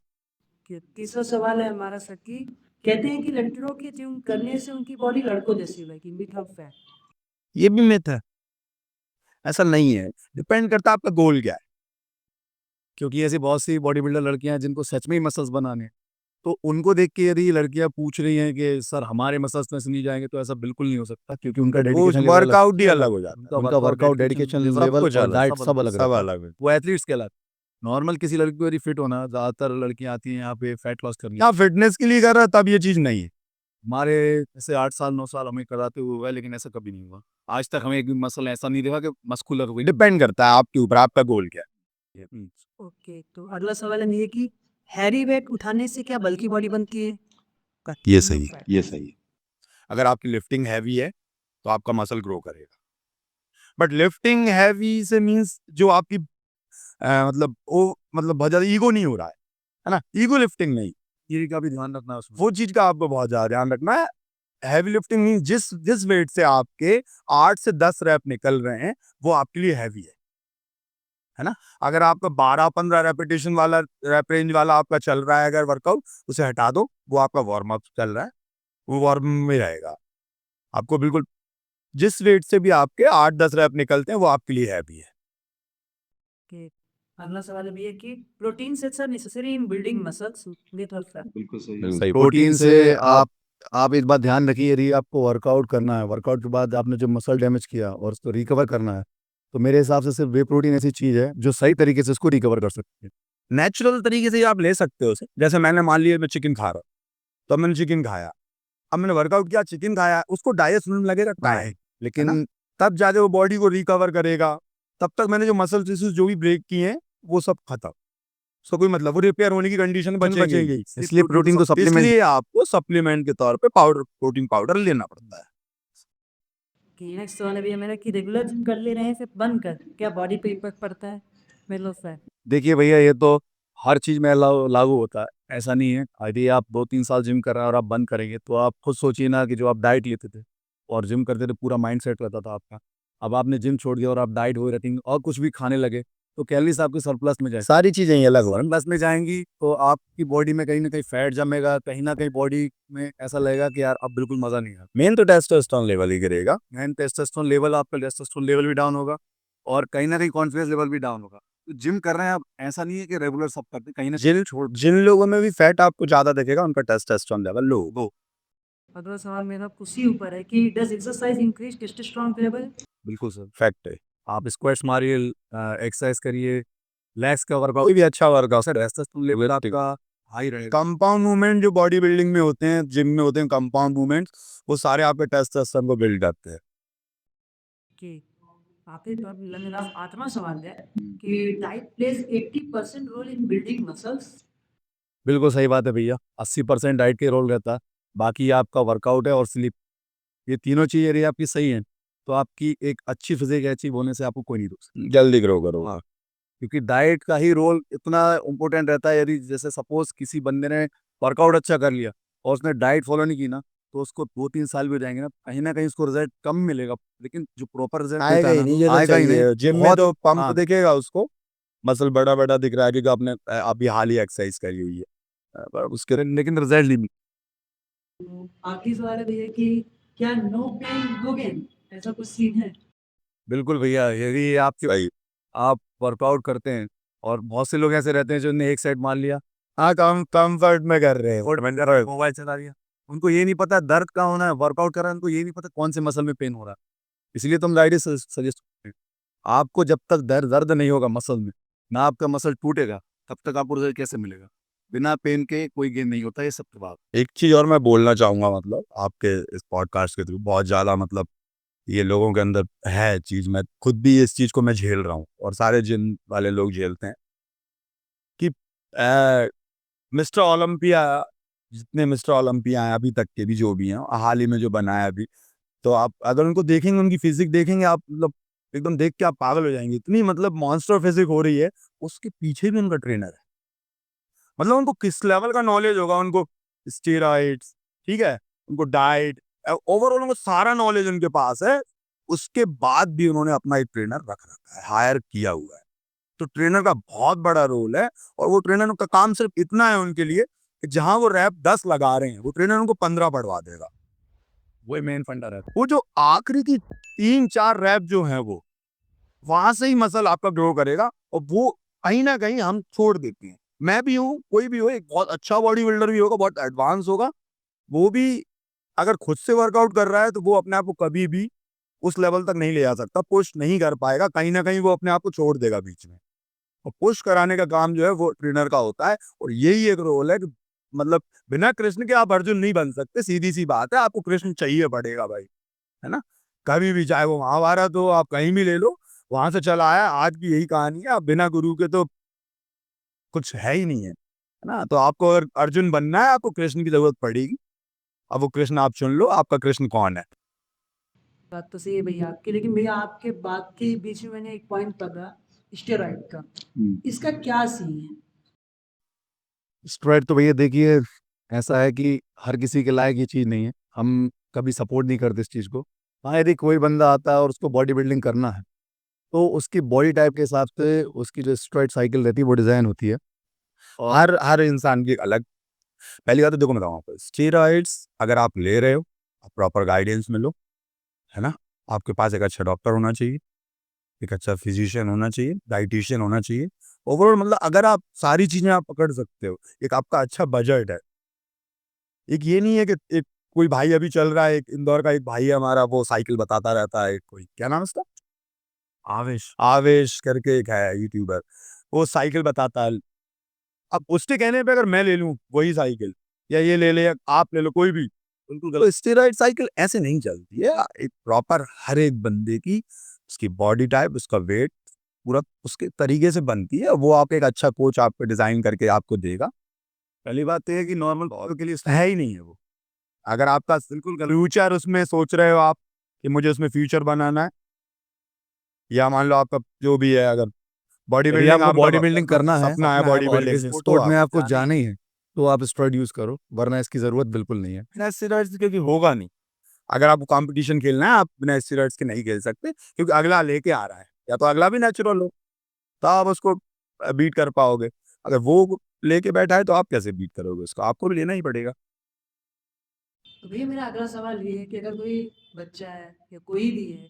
तीसरा सवाल है हमारा सर की, कहते हैं कि लड़कियों के जिम करने से उनकी बॉडी लड़कों जैसी लगेगी, मिथ ऑफ फैक्ट? ये भी मिथ है, ऐसा नहीं है। डिपेंड करता है आपका गोल क्या है। क्योंकि ऐसी बहुत सी बॉडी बिल्डर लड़कियां हैं जिनको सच में ही मसल्स बनाने हैं, तो उनको देख के यदि लड़कियां पूछ रही हैं कि सर हमारे मसल्स में से नहीं जाएंगे, तो ऐसा बिल्कुल नहीं हो सकता, क्योंकि उनका वो डेडिकेशन लेवल वर्कआउट ही अलग हो जाता है। उनका वर्कआउट डेडिकेशन सब लेवल कुछ और अलग, डाइट सब अलग सब रहता है। अलग है। वो एथलीट्स कहलाते हैं। नॉर्मल किसी लड़की को यदि फिट होना, ज़्यादातर लड़कियां आती हैं यहाँ पे फैट लॉस करने। क्या फिटनेस के लिए कर रहा है तब ये चीज नहीं है। हमारे जैसे 8 साल 9 साल हमें कराते हुए हुआ है, लेकिन ऐसा कभी नहीं हुआ। आज तक हमें एक भी मसल ऐसा नहीं देखा कि मस्कुलर हुई। डिपेंड करता है आपके ऊपर, आपका गोल क्या है। ओके, तो अगला सवाल है ये कि हैरी वेट उठाने से क्या बल्की बॉडी बनती है? ये सही है, ये सही है। अगर आपकी लिफ्टिंग हैवी है तो आपका मसल ग्रो करेगा, बट लिफ्टिंग हैवी से मींस जो आपकी मतलब वो मतलब बहुत ज्यादा ईगो नहीं हो रहा है ना, ईगो लिफ्टिंग नहीं। ये का भी ध्यान रखना है उसमें। वो चीज का आपको बहुत ज्यादा ध्यान रखना है। हैवी लिफ्टिंग मींस जिस जिस वेट से आपके 8 से 10 रैप निकल रहे हैं, वो आपके लिए हैवी है ना। अगर आपका 12-15 रेपिटेशन वाला रैप रेंज वाला आपका चल रहा है अगर वर्कआउट, उसे हटा दो, वो आपका वार्म अप चल रहा है, वो वार्म में रहेगा। आपको बिल्कुल जिस वेट से भी आपके 8-10 रैप निकलते हैं, वो आपके लिए हैवी है। ओके, अगला सवाल है भैया कि protein sets are necessary in building muscles, myth और फैक्ट? बिल्कुल सही। प्रोटीन से आप एक बात ध्यान रखिए, यदि आपको वर्कआउट करना है, वर्कआउट के बाद आपने जो मसल डैमेज किया और उसको रिकवर करना है, तो मेरे हिसाब से सिर्फ वे प्रोटीन ऐसी चीज़ है जो सही तरीके से उसको रिकवर कर सकती है। नेचुरल तरीके से आप ले सकते हो उसे। जैसे मैंने मान लिया मैं चिकन खा रहा हूँ, तो मैंने चिकन खाया, अब मैंने वर्कआउट किया, चिकन खाया, उसको डाइजेशन लगेगा टाइम, लेकिन तब जाके वो बॉडी को रिकवर करेगा। तब तक मैंने जो मसल टिश्यूज जो भी ब्रेक किए हैं, वो सब खत्म, उसका कोई मतलब, वो रिपेयर होने की कंडीशन बचेगी। इसलिए प्रोटीन को सप्लीमेंट इसलिए आपको सप्लीमेंट के तौर पे प्रोटीन पाउडर लेना पड़ता है। कि नेक्स्ट सवाल है भैया मेरा कि रेगुलर जिम कर ले रहे हैं, फिर बंद कर क्या बॉडी पे इम्पैक्ट पड़ता है, मिथ और फैक्ट? देखिए भैया, ये तो हर चीज़ में लागू होता है, ऐसा नहीं है। यदि आप 2-3 साल जिम कर रहे हैं और आप बंद करेंगे, तो आप खुद सोचिए ना कि जो आप डाइट लेते थे और जिम करते थे, पूरा माइंड सेट रहता था आपका। अब आपने जिम छोड़ दिया और आप डाइट हो रही और कुछ भी खाने लगे, तो कैलोरीज आपके सरप्लस में जाए, सारी चीजें ही अलग हो रही सरप्लस में जाएंगी, तो आपकी बॉडी में कहीं ना कहीं फैट जमेगा, कहीं ना कहीं बॉडी में ऐसा लगेगा कि यार अब बिल्कुल मज़ा नहीं आ। मेन तो टेस्टोस्टेरोन लेवल ही गिरेगा। एंड टेस्टोस्टेरोन लेवल, आपका टेस्टोस्टेरोन लेवल भी डाउन होगा और कहीं ना कहीं कॉन्फिडेंस लेवल भी डाउन होगा। तो जिम कर रहे हैं आप, ऐसा नहीं है कि रेगुलर सब करते हैं, कहीं ना जिन लोगों में भी फैट आपको ज्यादा दिखेगा, उनका टेस्टोस्टेरोन लेवल लो हो। अगला सवाल मेरा उसी ऊपर है कि does exercise increase testosterone level? बिल्कुल सर। फैक्ट है। आप स्क्वाट्स मारिए, एक्सरसाइज करिए, लेग्स का कोई वर्कआउट, भी अच्छा वर्कआउट, टेस्टोस्टेरोन लेवल आपका हाई रहेगा। कंपाउंड मूवमेंट जो बॉडी बिल्डिंग में होते हैं, जिम में होते हैं कंपाउंड मूवमेंट, वो सारे आपके टेस्टोस्टेरोन को बिल्ड करते हैं। कि आखिर पर मेरा आठवां सवाल है कि diet plays 80% role in building muscles? बिल्कुल सही बात है भैया, 80% डाइट के रोल रहता है, बाकी आपका वर्कआउट है और स्लीप। ये तीनों चीज़ यदि आपकी सही हैं, तो आपकी एक अच्छी फिजिक अचीव होने से आपको कोई नहीं रोक सकता। जल्दी ग्रो करो। हाँ, क्योंकि डाइट का ही रोल इतना इम्पोर्टेंट रहता है। यदि जैसे सपोज किसी बंदे ने वर्कआउट अच्छा कर लिया और उसने डाइट फॉलो नहीं की ना, तो उसको 2-3 साल भी हो जाएंगे ना कहीं उसको रिजल्ट कम मिलेगा, लेकिन जो प्रॉपर रिजल्ट आएगा ही नहीं, ये तो आएगा ही चाहिए। नहीं। जिम में बहुत- तो पंप हाँ, दिखेगा उसको, मसल बड़ा बड़ा दिख रहा है क्योंकि आपने अभी हाल ही एक्सरसाइज करी हुई है, पर उसके लेकिन रिजल्ट नहीं आखिरी सवाल है भैया कि क्या नो पेन नो गेन ऐसा कुछ सीन है? बिल्कुल भैया, यदि आप वर्कआउट करते हैं, और बहुत से लोग ऐसे रहते हैं जो ने एक साइड मार लिया, हाँ कंफर्ट में कर रहे हैं। मोबाइल चला लिया, उनको ये नहीं पता दर्द कहाँ होना है, वर्कआउट कर रहा है, उनको ये नहीं पता कौन से मसल में पेन हो रहा है। इसलिए तो हम डायरेक्ट सजेस्ट करते हैं, आपको जब तक दर्द नहीं होगा मसल में, ना आपका मसल टूटेगा, तब तक आपको रिजल्ट कैसे मिलेगा? बिना पेन के कोई गेन नहीं होता, ये सब बात। एक चीज और मैं बोलना चाहूंगा, मतलब आपके इस पॉडकास्ट के थ्रू बहुत ज्यादा मतलब ये लोगों के अंदर है चीज़, मैं खुद भी इस चीज़ को मैं झेल रहा हूँ और सारे जिम वाले लोग झेलते हैं कि मिस्टर ओलंपिया, जितने मिस्टर ओलंपिया हैं अभी तक के भी जो भी हैं, हाल ही में जो बना है अभी, तो आप अगर उनको देखेंगे, उनकी फिजिक देखेंगे, आप मतलब एकदम देख के आप पागल हो जाएंगे, इतनी मतलब मॉन्स्टर फिजिक हो रही है। उसके पीछे भी उनका ट्रेनर है, मतलब उनको किस लेवल का नॉलेज होगा, उनको स्टेरॉइड्स, ठीक है, उनको डाइट, ओवरऑल उनको सारा नॉलेज उनके पास है। उसके बाद भी उन्होंने अपना एक ट्रेनर रख रखा है, हायर किया हुआ है। तो ट्रेनर का बहुत बड़ा रोल है, और वो ट्रेनर का काम सिर्फ इतना है उनके लिए कि जहां वो रैप 10 लगा रहे हैं, वो ट्रेनर उनको 15 पढ़वा देगा। वही मेन फंडा रहता वो जो आखिरी की 3-4 रैप जो है, वो वहां से ही मसल आपका ग्रो करेगा, और वो कहीं ना कहीं हम छोड़ देते हैं। मैं भी हूँ, कोई भी हो, एक बहुत अच्छा बॉडी बिल्डर भी होगा, बहुत एडवांस होगा, वो भी अगर खुद से वर्कआउट कर रहा है तो वो अपने आप को कभी भी उस लेवल तक नहीं ले जा सकता, पुश नहीं कर पाएगा, कहीं ना कहीं वो अपने आप को छोड़ देगा बीच में। और पुश कराने का काम जो है वो ट्रेनर का होता है, और यही एक रोल है कि मतलब बिना कृष्ण के आप अर्जुन नहीं बन सकते, सीधी सी बात है, आपको कृष्ण चाहिए पड़ेगा भाई, है ना। कभी भी, चाहे वो महाभारत हो, आप कहीं भी ले लो, वहां से चला आया, आज की यही कहानी है। आप बिना गुरु के तो कुछ है ही नहीं है ना। तो आपको अगर अर्जुन बनना है, आपको कृष्ण की जरूरत पड़ेगी। अब वो कृष्ण आप चुन लो, आपका कृष्ण कौन है। बात तो सही है भैया आपकी, लेकिन भैया आपके बात के बीच में मैंने एक पॉइंट पकड़ा, स्टेरॉइड का। इसका क्या सीन है? स्ट्रेट तो भैया देखिए, ऐसा है कि हर किसी के लायक ये चीज़ नहीं है, हम कभी सपोर्ट नहीं करते इस चीज़ को। हाँ, यदि कोई बंदा आता है और उसको बॉडी बिल्डिंग करना है, तो उसकी बॉडी टाइप के हिसाब से उसकी जो स्ट्रेट साइकिल रहती है वो डिज़ाइन होती है। और हर हर इंसान की अलग। पहली बात तो देखो, मैं बताऊँ आपको, स्टेरॉइड्स अगर आप ले रहे हो, प्रॉपर गाइडेंस में लो, है ना। आपके पास एक अच्छा डॉक्टर होना चाहिए, एक अच्छा फिजिशियन होना चाहिए, डाइटिशियन होना चाहिए। ओवरऑल मतलब अगर आप सारी चीजें आप पकड़ सकते हो, एक आपका अच्छा बजट है। एक ये नहीं है कि एक कोई भाई अभी चल रहा है, एक इंदौर का एक भाई है हमारा, वो साइकिल बताता रहता है, कोई क्या नाम है उसका, आवेश, आवेश करके एक है यूट्यूबर, वो साइकिल बताता है। अब उसके कहने पे अगर मैं ले लूं वही साइकिल, या ये ले ले, या आप ले लो, कोई भी, बिल्कुल गलत। स्टेरॉइड साइकिल ऐसे नहीं चलती है। एक प्रॉपर हर एक बंदे की, उसकी बॉडी टाइप, उसका वेट, पूरा उसके तरीके से बनती है। वो आप एक अच्छा कोच आपको डिजाइन करके आपको देगा। पहली बात तो ये है कि नॉर्मल बॉल के लिए है ही नहीं है वो। अगर आपका बिल्कुल फ्यूचर उसमें सोच रहे हो आप कि मुझे उसमें फ्यूचर बनाना है, या मान लो आपका जो भी है, अगर बॉडी यदि बिल्डिंग आपको आपका बॉडी बिल्डिंग करना है, सपना है, बॉडी और बिल्डिंग किसी तो स्पोर्ट में आप आपको जाना ही जाना ही है, तो आप स्टेरॉइड यूज़ करो, वरना इसकी ज़रूरत बिल्कुल नहीं है। बिना स्टेरॉइड्स के, क्योंकि होगा नहीं। अगर आपको कंपटीशन खेलना है, आप बिना स्टेरॉइड्स के नहीं खेल सकते, क्योंकि अगला लेके आ रहा है, या तो अगला भी नेचुरल हो तो आप उसको बीट कर पाओगे। अगर वो लेके बैठा है तो आप कैसे बीट करोगे उसको, आपको भी लेना ही पड़ेगा। तो भैया मेरा अगला सवाल ये है कि अगर कोई बच्चा है या कोई भी है,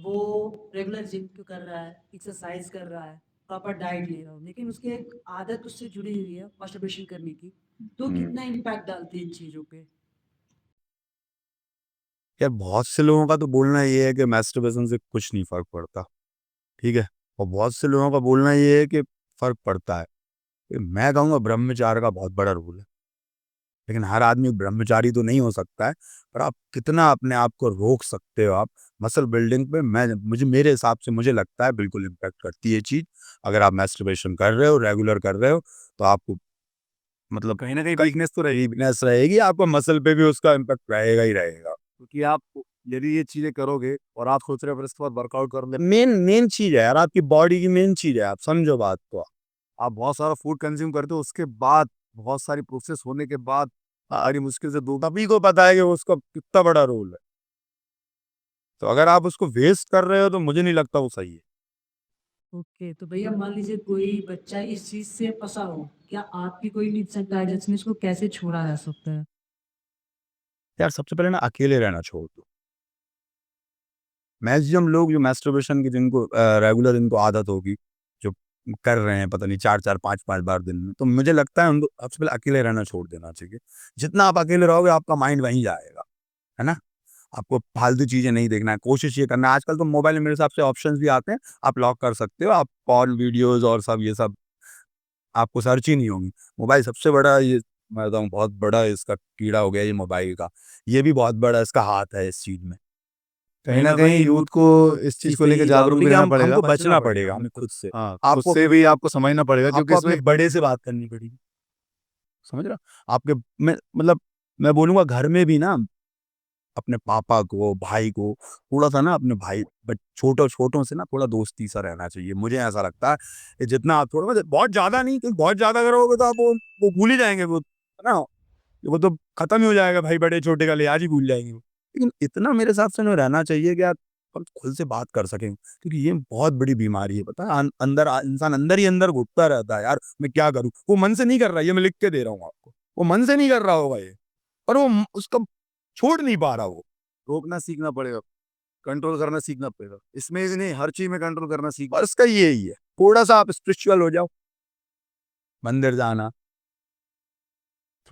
वो रेगुलर जिम तो कर रहा है, एक्सरसाइज कर रहा है, प्रॉपर डाइट ले रहा हो, लेकिन उसकी एक आदत उससे जुड़ी हुई है मास्टरबेशन करने की, तो कितना इम्पैक्ट डालती है इन चीज़ों पे? यार बहुत से लोगों का तो बोलना ये है कि मैस्टरबेशन से कुछ नहीं फर्क पड़ता, ठीक है, और बहुत से लोगों का बोलना ये है कि फर्क पड़ता है। मैं कहूँगा ब्रह्मचार्य का बहुत बड़ा रोल है, लेकिन हर आदमी ब्रह्मचारी तो नहीं हो सकता है। पर आप कितना अपने आप को रोक सकते हो, आप मसल बिल्डिंग पे, मैं मुझे मेरे हिसाब से मुझे लगता है बिल्कुल इम्पैक्ट करती है ये चीज़। अगर आप मैस्टरबेशन कर रहे हो, रेगुलर कर रहे हो, तो आपको मतलब कहीं ना कहीं कई वीकनेस तो रहेगी, वीकनेस रहेगी, आपको मसल पे भी उसका इम्पैक्ट रहेगा ही रहेगा। क्योंकि आप यदि ये चीज़ें करोगे और आप सोच रहे हो फिर इसके बाद वर्कआउट करोगे, मेन मेन चीज़ है यार, आपकी बॉडी की मेन चीज़ है, आप समझो बात को। आप बहुत सारा फूड कंज्यूम करते हो, उसके बाद बहुत सारी प्रोसेस होने के बाद बड़ी मुश्किल से दो, सभी को पता है कि उसका कितना बड़ा रोल है। तो अगर आप उसको वेस्ट कर रहे हो तो मुझे नहीं लगता वो सही है। ओके, तो भैया मान लीजिए कोई बच्चा इस चीज़ से फँसा हो, क्या आपकी कोई टिप्स एंड गाइडेंस में इसको कैसे छोड़ा जा सकता है? यार सबसे पहले ना अकेले रहना छोड़ दो। मैक्सिमम लोग जो मैस्टरबेशन की जिनको रेगुलर इनको आदत होगी, जो कर रहे हैं पता नहीं 4-4 5-5 बार दिन में, तो मुझे लगता है उनको सबसे पहले अकेले रहना छोड़ देना चाहिए। जितना आप अकेले रहोगे आपका माइंड वहीं जाएगा, है ना। आपको फालतू चीजें नहीं देखना है, कोशिश ये करना है। आजकल तो मोबाइल में मेरे हिसाब से ऑप्शंस भी आते हैं, आप लॉक कर सकते हो, आप कॉल वीडियोस और सब ये सब आपको सर्च ही नहीं होंगी। मोबाइल सबसे बड़ा ये, मैं बताऊँ, बहुत बड़ा इसका कीड़ा हो गया ये मोबाइल का। ये भी बहुत बड़ा इसका हाथ है इस चीज में। कहीं ना कहीं यूथ को इस चीज को लेकर जागरूक भी रहना पड़ेगा, हमको बचना पड़ेगा हमें खुद से। हाँ, आपको उससे भी आपको समझना पड़ेगा, क्योंकि आपको अपने इसमें बड़े से बात करनी पड़ेगी, समझ रहे हो? आपके मैं मतलब मैं बोलूंगा घर में भी ना अपने पापा को, भाई को थोड़ा सा ना अपने भाई बट छोटों छोटों से ना थोड़ा दोस्ती सा रहना चाहिए। मुझे ऐसा लगता है कि जितना आप थोड़ा मतलब बहुत ज्यादा नहीं, क्योंकि बहुत ज्यादा करोगे तो आप वो भूल ही जाएंगे, वो है ना, वो तो खत्म ही हो जाएगा, भाई बड़े छोटे का लिहाज ही भूल जाएंगे वो। लेकिन इतना मेरे हिसाब से ना रहना चाहिए कि आप हम खुल से बात कर सकें, क्योंकि ये बहुत बड़ी बीमारी है, पता है। अंदर इंसान अंदर ही अंदर घुटता रहता है, यार मैं क्या करूं, वो मन से नहीं कर रहा, ये मैं लिख के दे रहा हूँ आपको, वो मन से नहीं कर रहा होगा ये, पर वो उसका छोड़ नहीं पा रहा वो। रोकना सीखना पड़ेगा, कंट्रोल करना सीखना पड़ेगा। इसमें भी नहीं, हर चीज में कंट्रोल करना सीख। बस का यही है, थोड़ा सा आप स्पिरिचुअल हो जाओ, मंदिर जाना,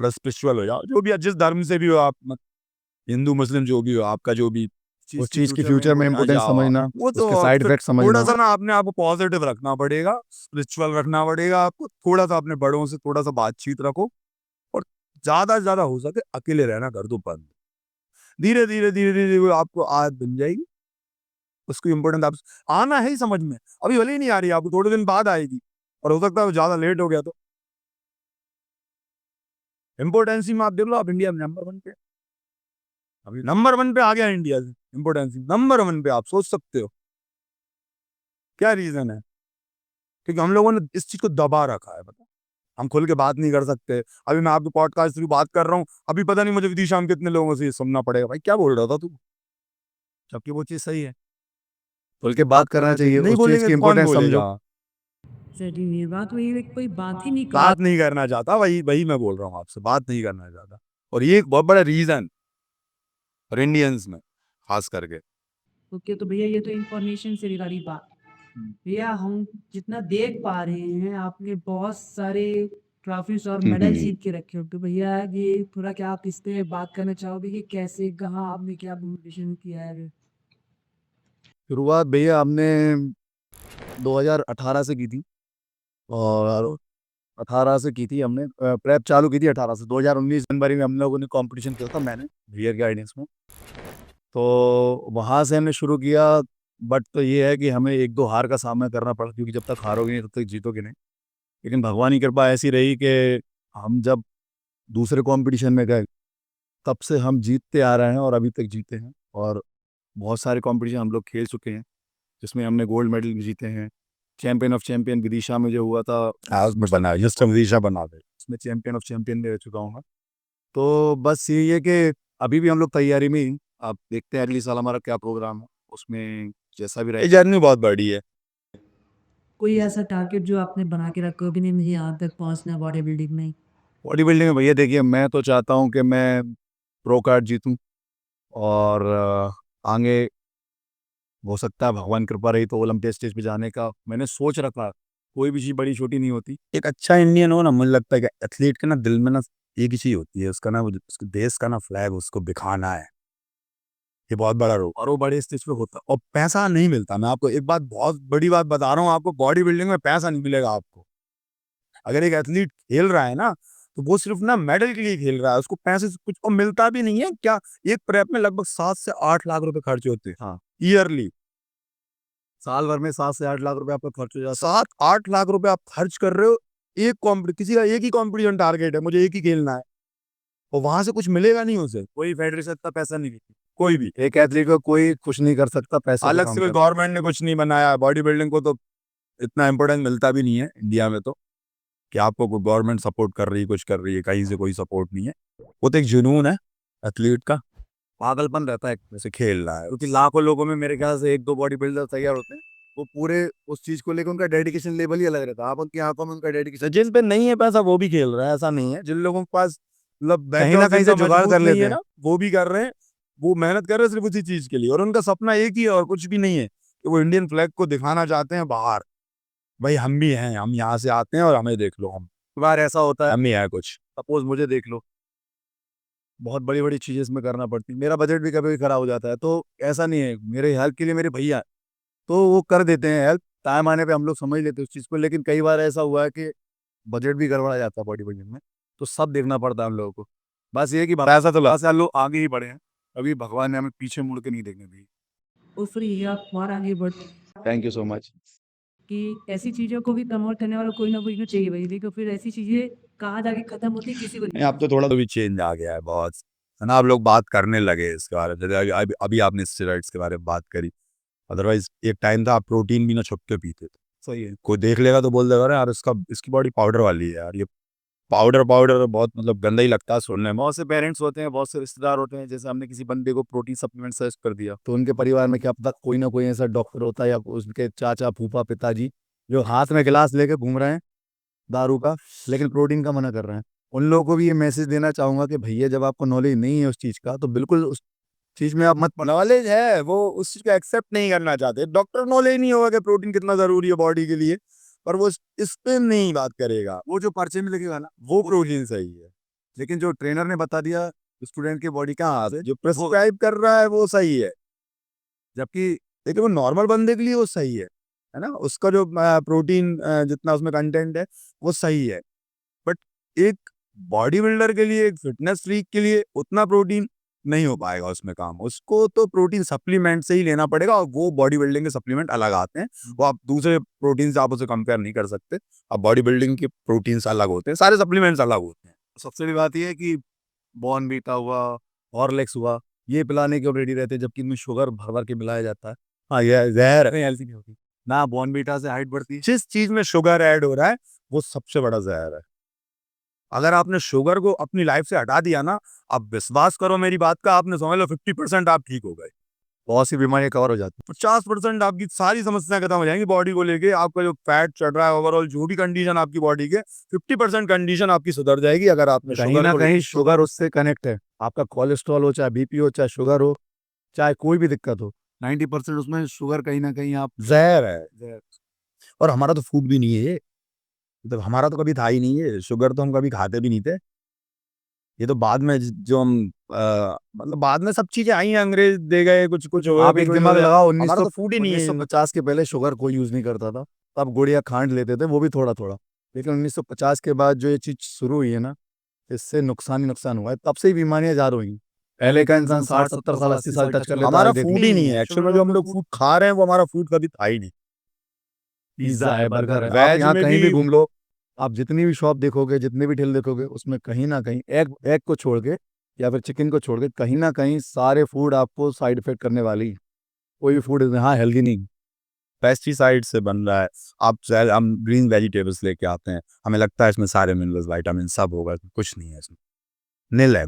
थोड़ा स्पिरिचुअल हो जाओ, जो भी जिस धर्म से भी हो आप, हिंदू मुस्लिम जो भी हो, आपका जो भी उस चीज की फ्यूचर में आ इम्पोर्टेंस जाओ, समझना, वो तो उसके साइड फिर इफेक्ट थोड़ा समझना। सा ना अपने आप को पॉजिटिव रखना पड़ेगा, स्पिरिचुअल रखना पड़ेगा आपको, थोड़ा सा अपने बड़ों से थोड़ा सा बातचीत रखो, और ज्यादा से ज्यादा हो सके अकेले रहना कर दो बंद। धीरे धीरे धीरे धीरे वो आपको आदत बन जाएगी, उसको इम्पोर्टेंस आप आना है ही समझ में। अभी भले ही नहीं आ रही, आपको थोड़े दिन बाद आएगी, और हो सकता है ज्यादा लेट हो गया तो। इम्पोर्टेंसी में आप देख लो, आप इंडिया में नंबर 1 पे, अभी नंबर 1 पे आ गया इंडिया से, इम्पोर्टेंसी नंबर 1 पे, आप सोच सकते हो क्या रीजन है? क्योंकि हम लोगों ने इस चीज को दबा रखा है, पता, हम खुल के बात नहीं कर सकते। अभी मैं आपके पॉडकास्ट थ्रू बात कर रहा हूँ, अभी पता नहीं मुझे विदिशा में कितने लोगों से ये सुनना पड़ेगा, भाई क्या बोल रहा था तू, जबकि वो चीज सही है। खुल के बात करना चाहिए, नहीं उस चीज बोलेंगे की तो कौन इम्पोर्टेंस बोलेगा? समझो। सर ये बात वही है, कोई बात ही नहीं कर बात नहीं करना चाहता, वही वही मैं बोल रहा हूँ आपसे, बात नहीं करना चाहता, और ये एक बहुत बड़ा रीजन और इंडियंस में खास करके। ओके। तो भैया ये तो इंफॉर्मेशन से रिगार्डिंग बात, भैया हम जितना देख पा रहे हैं आपने बहुत सारे ट्रॉफीज और मेडल जीत के रखे हो, तो भैया ये थोड़ा क्या आप इस पे बात करना चाहोगे कि कैसे कहाँ आपने क्या कॉम्पिटिशन किया है? शुरुआत भैया हमने 2018 से की थी, और 18 से की थी हमने, प्रेप चालू की थी 18 से। 2019 जनवरी में हम लोगों ने कंपटीशन किया था, मैंने वियर गाइडेंस में, तो वहाँ से हमने शुरू किया। बट तो ये है कि हमें एक दो हार का सामना करना पड़ा, क्योंकि जब तक हारोगे नहीं तब तक जीतोगे नहीं। लेकिन भगवान की कृपा ऐसी रही कि हम जब दूसरे कंपटीशन में गए, तब से हम जीतते आ रहे हैं और अभी तक जीते हैं। और बहुत सारे कंपटीशन हम लोग खेल चुके हैं, जिसमें हमने गोल्ड मेडल भी जीते हैं। चैंपियन ऑफ चैंपियन विदिशा में जो हुआ था, उसमें बना जस्ट विदिशा बना दे। उसमें चैंपियन ऑफ चैंपियन में रह चुका हूँ मैं। तो बस यही है कि अभी भी हम लोग तैयारी में ही, आप देखते हैं अगले साल हमारा क्या प्रोग्राम है, उसमें जैसा भी ये रहे। जर्नी बहुत बड़ी है। कोई ऐसा टारगेट जो आपने बना के रखा हो भी नहीं, मुझे यहाँ तक पहुँचना बॉडी बिल्डिंग में? बॉडी बिल्डिंग में भैया देखिए, मैं तो चाहता हूँ कि मैं प्रो कार्ड जीतूँ, और आगे हो सकता है भगवान कृपा रही तो ओलंपिक स्टेज पे जाने का मैंने सोच रखा है। कोई भी चीज़ बड़ी छोटी नहीं होती। एक अच्छा इंडियन हो ना, मुझे लगता है कि एथलीट के ना दिल में ना एक ही चीज होती है, उसका ना उसके देश का ना फ्लैग उसको दिखाना है। ये बहुत बड़ा रोल, और वो बड़े स्टेज पे होता है, और पैसा नहीं मिलता। मैं आपको एक बात, बहुत बड़ी बात बता रहा हूँ आपको, बॉडी बिल्डिंग में पैसा नहीं मिलेगा आपको। अगर एक एथलीट खेल रहा है ना, तो वो सिर्फ ना मेडल के लिए खेल रहा है, उसको पैसे से कुछ और मिलता भी नहीं है क्या। एक प्रेप में लगभग 7 से 8 लाख रुपए खर्च होते हैं हाँ, ईयरली। साल भर में 7 से 8 लाख रुपए आपका खर्च हो जाता 7-8 लाख रुपए आप खर्च कर रहे हो। एक कॉम्पिट किसी का एक ही कंपटीशन टारगेट है, मुझे एक ही खेलना है, और वहां से कुछ मिलेगा नहीं उसे। है। कोई फेडरेशन इतना पैसा नहीं देती, कोई भी एक एथलीट को कोई कुछ नहीं कर सकता पैसे पे अलग काम से कोई कर। गवर्नमेंट ने कुछ नहीं बनाया बॉडी बिल्डिंग को, तो इतना इंपॉर्टेंस मिलता भी नहीं है इंडिया में, तो कि आपको कोई गवर्नमेंट सपोर्ट कर रही है, कुछ कर रही है, कहीं से कोई सपोर्ट नहीं है। वो तो एक जुनून है एथलीट का, पागलपन रहता है, जैसे खेल रहा है। क्योंकि लाखों लोगों में मेरे ख्याल से एक दो बॉडी बिल्डर तैयार होते हैं, वो पूरे उस चीज को लेकर उनका डेडिकेशन लेवल ही अलग रहता है। आप उनकी आंखों में उनका डेडिकेशन, जिन पे नहीं है पैसा वो भी खेल रहा है, ऐसा नहीं है। जिन लोगों के पास मतलब कहीं ना बैकग्राउंड कहीं से इतना जुगाड़ मजबूत कर नहीं लेते है हैं। ना, वो भी कर रहे हैं। वो मेहनत कर रहे हैं सिर्फ उसी चीज के लिए, और उनका सपना एक ही है और कुछ भी नहीं है, कि वो इंडियन फ्लैग को दिखाना चाहते हैं बाहर, भाई हम भी हैं, हम यहाँ से आते हैं और हमें देख लो, बार ऐसा होता है, हम ही है कुछ। सपोज मुझे देख लो, बहुत बड़ी बड़ी चीजें इसमें करना पड़ती है, मेरा बजट भी कभी कभी खराब हो जाता है। तो ऐसा नहीं है, मेरे हेल्प के लिए मेरे भैया हैं, तो वो कर देते हैं हेल्प, टाइम आने पे हम लोग समझ लेते हैं उस चीज़ को। लेकिन कई बार ऐसा हुआ है कि बजट भी गड़बड़ा जाता है बॉडी बिल्डिंग में, तो सब देखना पड़ता है हम लोगों को। बस ये है कि पैसा तो भगवान से हम लोग आगे ही बढ़े हैं, अभी भगवान ने हमें पीछे मुड़ के नहीं देखने दी। वो फ्री है, आप वहाँ आगे बढ़ थैंक यू सो मच। कि ऐसी चीज़ों को भी प्रमोट करने वाला कोई ना कोई तो चाहिए भाई, देखो फिर ऐसी चीज़ें कहाँ जाके खत्म होती है किसी को नहीं, अब तो थोड़ा तो भी चेंज आ गया है बहुत, है ना। अब लोग बात करने लगे इसके बारे में, जैसे अभी आपने स्टेरॉइड्स के बारे में बात करी। अदरवाइज एक टाइम था आप प्रोटीन भी ना छुप के पीते थे। सही है। कोई देख लेगा तो बोल देगा अरे यार इसकी बॉडी पाउडर वाली है यार, ये पाउडर पाउडर बहुत मतलब गंदा ही लगता है सुनने में। बहुत से पेरेंट्स होते हैं, बहुत से रिश्तेदार होते हैं, जैसे हमने किसी बंदे को प्रोटीन सप्लीमेंट सजेस्ट कर दिया, तो उनके परिवार में क्या पता कोई ना कोई ऐसा डॉक्टर होता है या उसके चाचा फूफा पिताजी जो हाथ में गिलास लेके घूम रहे हैं दारू का, लेकिन प्रोटीन का मना कर रहे हैं। उन लोगों को भी ये मैसेज देना चाहूंगा कि भैया जब आपको नॉलेज नहीं है उस चीज़ का तो बिल्कुल उस चीज़ में आप मत पड़ो। नॉलेज है, वो उस चीज को एक्सेप्ट नहीं करना चाहते। डॉक्टर नॉलेज नहीं होगा कि प्रोटीन कितना जरूरी है बॉडी के लिए, पर वो इस पे नहीं बात करेगा। वो जो पर्चे में लिखेगा ना, वो प्रोटीन सही है, लेकिन जो ट्रेनर ने बता दिया स्टूडेंट की बॉडी कहाँ से, जो प्रेस्क्राइब कर रहा है वो सही है, जबकि लेकिन वो नॉर्मल बंदे के लिए वो सही है ना। उसका जो प्रोटीन जितना उसमें कंटेंट है वो सही है, बट एक बॉडी बिल्डर के लिए, एक फिटनेस फ्रीक के लिए उतना प्रोटीन नहीं हो पाएगा उसमें काम। उसको तो प्रोटीन सप्लीमेंट से ही लेना पड़ेगा, और वो बॉडी बिल्डिंग के सप्लीमेंट अलग आते हैं। वो आप दूसरे प्रोटीन से आप उसे कंपेयर नहीं कर सकते। अब बॉडी बिल्डिंग के प्रोटीन्स अलग होते हैं, सारे सप्लीमेंट्स अलग होते हैं। सबसे बड़ी बात यह है कि बॉर्नवीटा हुआ, हॉर्लिक्स हुआ, ये पिलाने के रेडी रहते हैं, जबकि इनमें शुगर भर भर के मिलाया जाता है। हाँ, ये जहर है। हेल्थी नहीं होती ना, बॉर्नवीटा से हाइट बढ़ती है। जिस चीज में शुगर ऐड हो रहा है वो सबसे बड़ा जहर है। अगर आपने शुगर को अपनी लाइफ से हटा दिया ना, आप विश्वास करो मेरी बात का, आपने समझ लो 50% आप ठीक हो गए। बहुत सी बीमारियां कवर हो जाती 50% आपकी सारी समस्याएं खत्म हो जाएंगी बॉडी को लेके। आपका जो फैट चढ़ रहा है, ओवरऑल जो भी कंडीशन आपकी बॉडी के, 50% कंडीशन आपकी सुधर जाएगी अगर आपने है। कहीं शुगर ना को कहीं शुगर उससे कनेक्ट है। आपका कोलेस्ट्रॉल हो, चाहे बीपी हो, चाहे शुगर हो, चाहे कोई भी दिक्कत हो, 90% उसमें शुगर कहीं ना कहीं आप जहर है। और हमारा तो फूड भी नहीं है ये, मतलब हमारा तो कभी था ही नहीं है। शुगर तो हम कभी खाते भी नहीं थे। ये तो बाद में जो हम मतलब बाद में सब चीजें आई हैं, अंग्रेज दे गए, कुछ कुछ हो आप गया, एक कुछ दिमाग हो गया। लगाओ। हमारा तो फूड ही नहीं है। 1950 के पहले शुगर कोई यूज नहीं करता था, तब गुड़ या खांड लेते थे, वो भी थोड़ा थोड़ा। लेकिन 1950 के बाद जो ये चीज शुरू हुई है ना, इससे नुकसान ही नुकसान हुआ है। तब से ही बीमारियां जार हुई। पहले का इंसान 60 70 साल 80 साल टच कर लेता हमारा है, देख फूड ही नहीं है एक्चुअल में। जो हम लोग फूड खा रहे हैं वो हमारा फूड कभी था ही नहीं। पिज्जा है, बर्गर है। आप वेज यहाँ में कहीं भी भी घूम लो, आप जितनी भी शॉप देखोगे, जितने भी ठेले देखोगे, उसमें कहीं ना कहीं एग एग को छोड़ के या फिर चिकन को छोड़ के कहीं ना कहीं सारे फूड आपको साइड इफेक्ट करने वाली। कोई भी फूड हाँ हेल्दी नहीं। पेस्टिसाइड से बन रहा है। हम ग्रीन वेजिटेबल्स लेके आते हैं, हमें लगता है इसमें सारे मिनरल्स विटामिन सब होगा, कुछ नहीं है इसमें। नील है,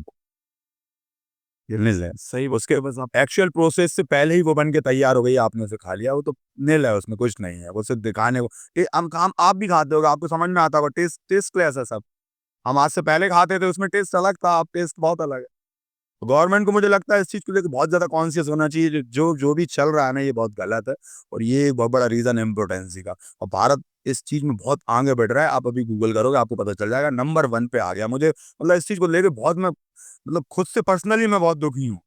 नील है। सही उसके बस आप एक्चुअल प्रोसेस से पहले ही वो बन के तैयार हो गई, आपने उसे खा लिया, वो तो नील है, उसमें कुछ नहीं है। वो सिर्फ दिखाने को। हम आप भी खाते होगा, आपको समझ में आता होगा टेस्ट टेस्ट कैसा है सब। हम आज से पहले खाते थे, उसमें टेस्ट अलग था, अब टेस्ट बहुत अलग है। गवर्नमेंट को मुझे लगता है इस चीज को लेकर बहुत ज्यादा कॉन्शियस होना चाहिए। जो जो भी चल रहा है ना, ये बहुत गलत है, और ये एक बहुत बड़ा रीजन है इम्पोर्टेंसी का। और भारत इस चीज में बहुत आगे बढ़ रहा है। आप अभी गूगल करोगे आपको पता चल जाएगा, नंबर 1 पे आ गया। मुझे मतलब इस चीज को लेकर बहुत, मैं मतलब खुद से पर्सनली मैं बहुत दुखी हूँ।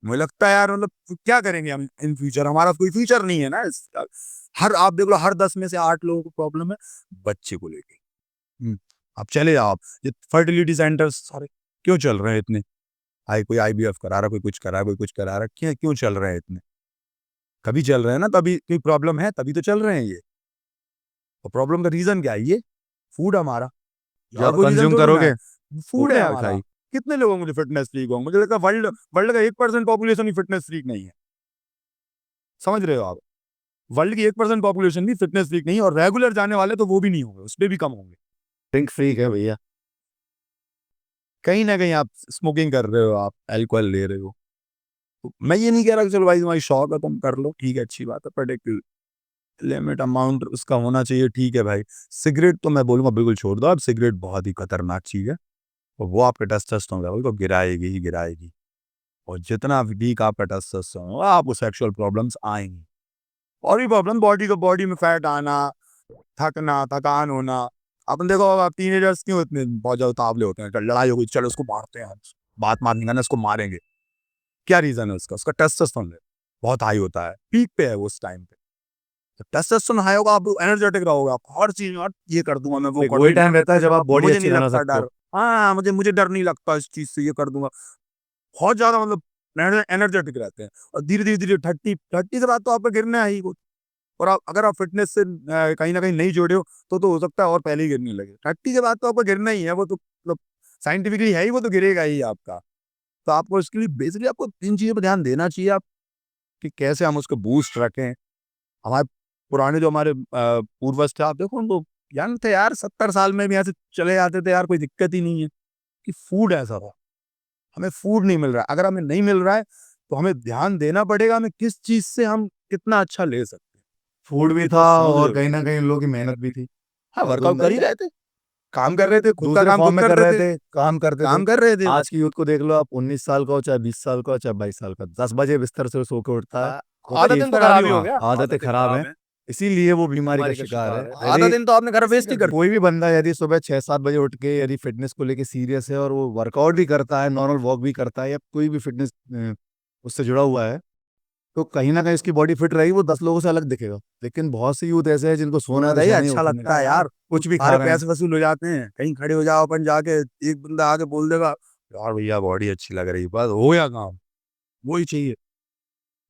मुझे लगता है यार, मतलब क्या करेंगे हम इन फ्यूचर, हमारा कोई फ्यूचर नहीं है ना। हर आप देख लो, हर 10 में से 8 लोगों को प्रॉब्लम है बच्चे को लेके। आप चले जाओ, आप ये फर्टिलिटी सेंटर्स सारे क्यों चल रहे हैं इतने? कोई आईवीएफ करा रहा, कोई कुछ करा रहा, कोई कुछ करा रहा, क्या क्यों चल रहे हैं इतने? कभी चल रहे हैं ना, तभी कोई प्रॉब्लम है, तभी तो चल रहे हैं ये। और प्रॉब्लम का रीजन क्या है? ये फूड हमारा। जो आप कंज्यूम करोगे फूड है क्या हमारा। खाई। कितने लोगों मुझे फिटनेस फ्रीक होंगे? मुझे लगता है वर्ल्ड वर्ल्ड का 1% पॉपुलेशन ही फिटनेस फ्रीक नहीं है। समझ रहे हो आप? वर्ल्ड की 1% पॉपुलेशन भी फिटनेस फ्रीक नहीं है, और रेगुलर जाने वाले तो वो भी नहीं होंगे, उसपे भी कम होंगे। ड्रिंक फ्रीक है भैया। कहीं ना कहीं आप स्मोकिंग कर रहे हो, आप अल्कोहल ले रहे हो। तो मैं ये नहीं कह रहा कि चलो भाई तुम्हारी शौक है तुम कर लो, ठीक है, अच्छी बात है, बट एक लिमिट अमाउंट उसका होना चाहिए, ठीक है भाई। सिगरेट तो मैं बोलूंगा बिल्कुल छोड़ दो। अब सिगरेट बहुत ही खतरनाक चीज है, और वो आपके टेस्टोस्टेरोन लेवल को गिराएगी ही गिराएगी। और जितना वीक आपका टेस्टोस्टेरोन होगा, आपको सेक्सुअल प्रॉब्लम्स आएंगी। और भी प्रॉब्लम, बॉडी में फैट आना, थकना, थकान होना। अपन देखो, आप टीनेजर्स क्यों इतने बहुत ज्यादा तावले होते हैं? लड़ाई हो गई, चलो उसको मारते हैं, बात मारने का ना, उसको मारेंगे। क्या रीजन है उसका? उसका टेस्टोस्टेरोन लेवल बहुत हाई होता है, पीक पे है वो उस टाइम पे। जब टेस्टोस्टेरोन हाई होगा, आप एनर्जेटिक रहोगे, आप हर चीज में ये कर दूंगा मैं, वो कर वही दूंगा। टाइम रहता है जब आप बॉडी मुझे अच्छी नहीं बना लगता सकते डर। हो। हाँ, मुझे मुझे डर नहीं लगता इस चीज से, ये कर दूंगा। बहुत ज्यादा मतलब एनर्जेटिक रहते हैं। और धीरे धीरे धीरे 30 से बाद तो आपका गिरना है ही वो। और आप अगर आप फिटनेस से कहीं ना कहीं नहीं जुड़े हो तो हो सकता है और पहले ही गिरने लगे। 30 के बाद तो आपका गिरना ही है, वो तो मतलब साइंटिफिकली है ही, वो तो गिरेगा ही आपका। तो आपको इसके लिए बेसिकली आपको 3 चीज़ों पर ध्यान देना चाहिए आप, कि कैसे हम उसको बूस्ट रखें। हमारे पुराने जो हमारे पूर्वज थे, आप देखो उनको यंग थे यार, 70 साल में भी ऐसे चले जाते थे यार, कोई दिक्कत ही नहीं है। कि फूड ऐसा था, हमें फूड नहीं मिल रहा है। अगर हमें नहीं मिल रहा है तो हमें ध्यान देना पड़ेगा हमें किस चीज़ से हम कितना अच्छा ले सकते हैं। फूड भी था और कहीं ना कहीं उन लोगों की मेहनत भी थी। हाँ, वर्कआउट कर ही रहे थे, काम कर रहे थे, खुद का दूसरे काम फॉर्म खुद में कर करते रहे थे, थे, काम करते काम थे। कर रहे थे। आज की यूथ को देख लो आप, 19 साल का हो, चाहे 20 साल का हो, चाहे 22 साल का, 10 बजे बिस्तर से सो के उठता है। आधा दिन तो खराब ही हो गया, आदतें खराब है, इसीलिए वो बीमारी का शिकार है। आधा दिन तो आपने घर वेस्ट ही कर कोई भी बंदा यदि सुबह 6-7 बजे उठ के यदि फिटनेस को लेके सीरियस है और वो वर्कआउट भी करता है, नॉर्मल वॉक भी करता है, या कोई भी फिटनेस उससे जुड़ा हुआ है, तो कहीं ना कहीं उसकी बॉडी फिट रहेगी, वो 10 लोगों से अलग दिखेगा। लेकिन बहुत सी यूथ ऐसे हैं जिनको सोना है, दिया। नशा नहीं, अच्छा उठने लगता का। है यार, कुछ भी खा सारे रहे हैं। पैसे वसूल हो जाते हैं, कहीं खड़े हो जाओ अपन जाके, एक बंदा आके बोल देगा यार भैया बॉडी अच्छी लग रही है, बस हो गया काम, वही चाहिए,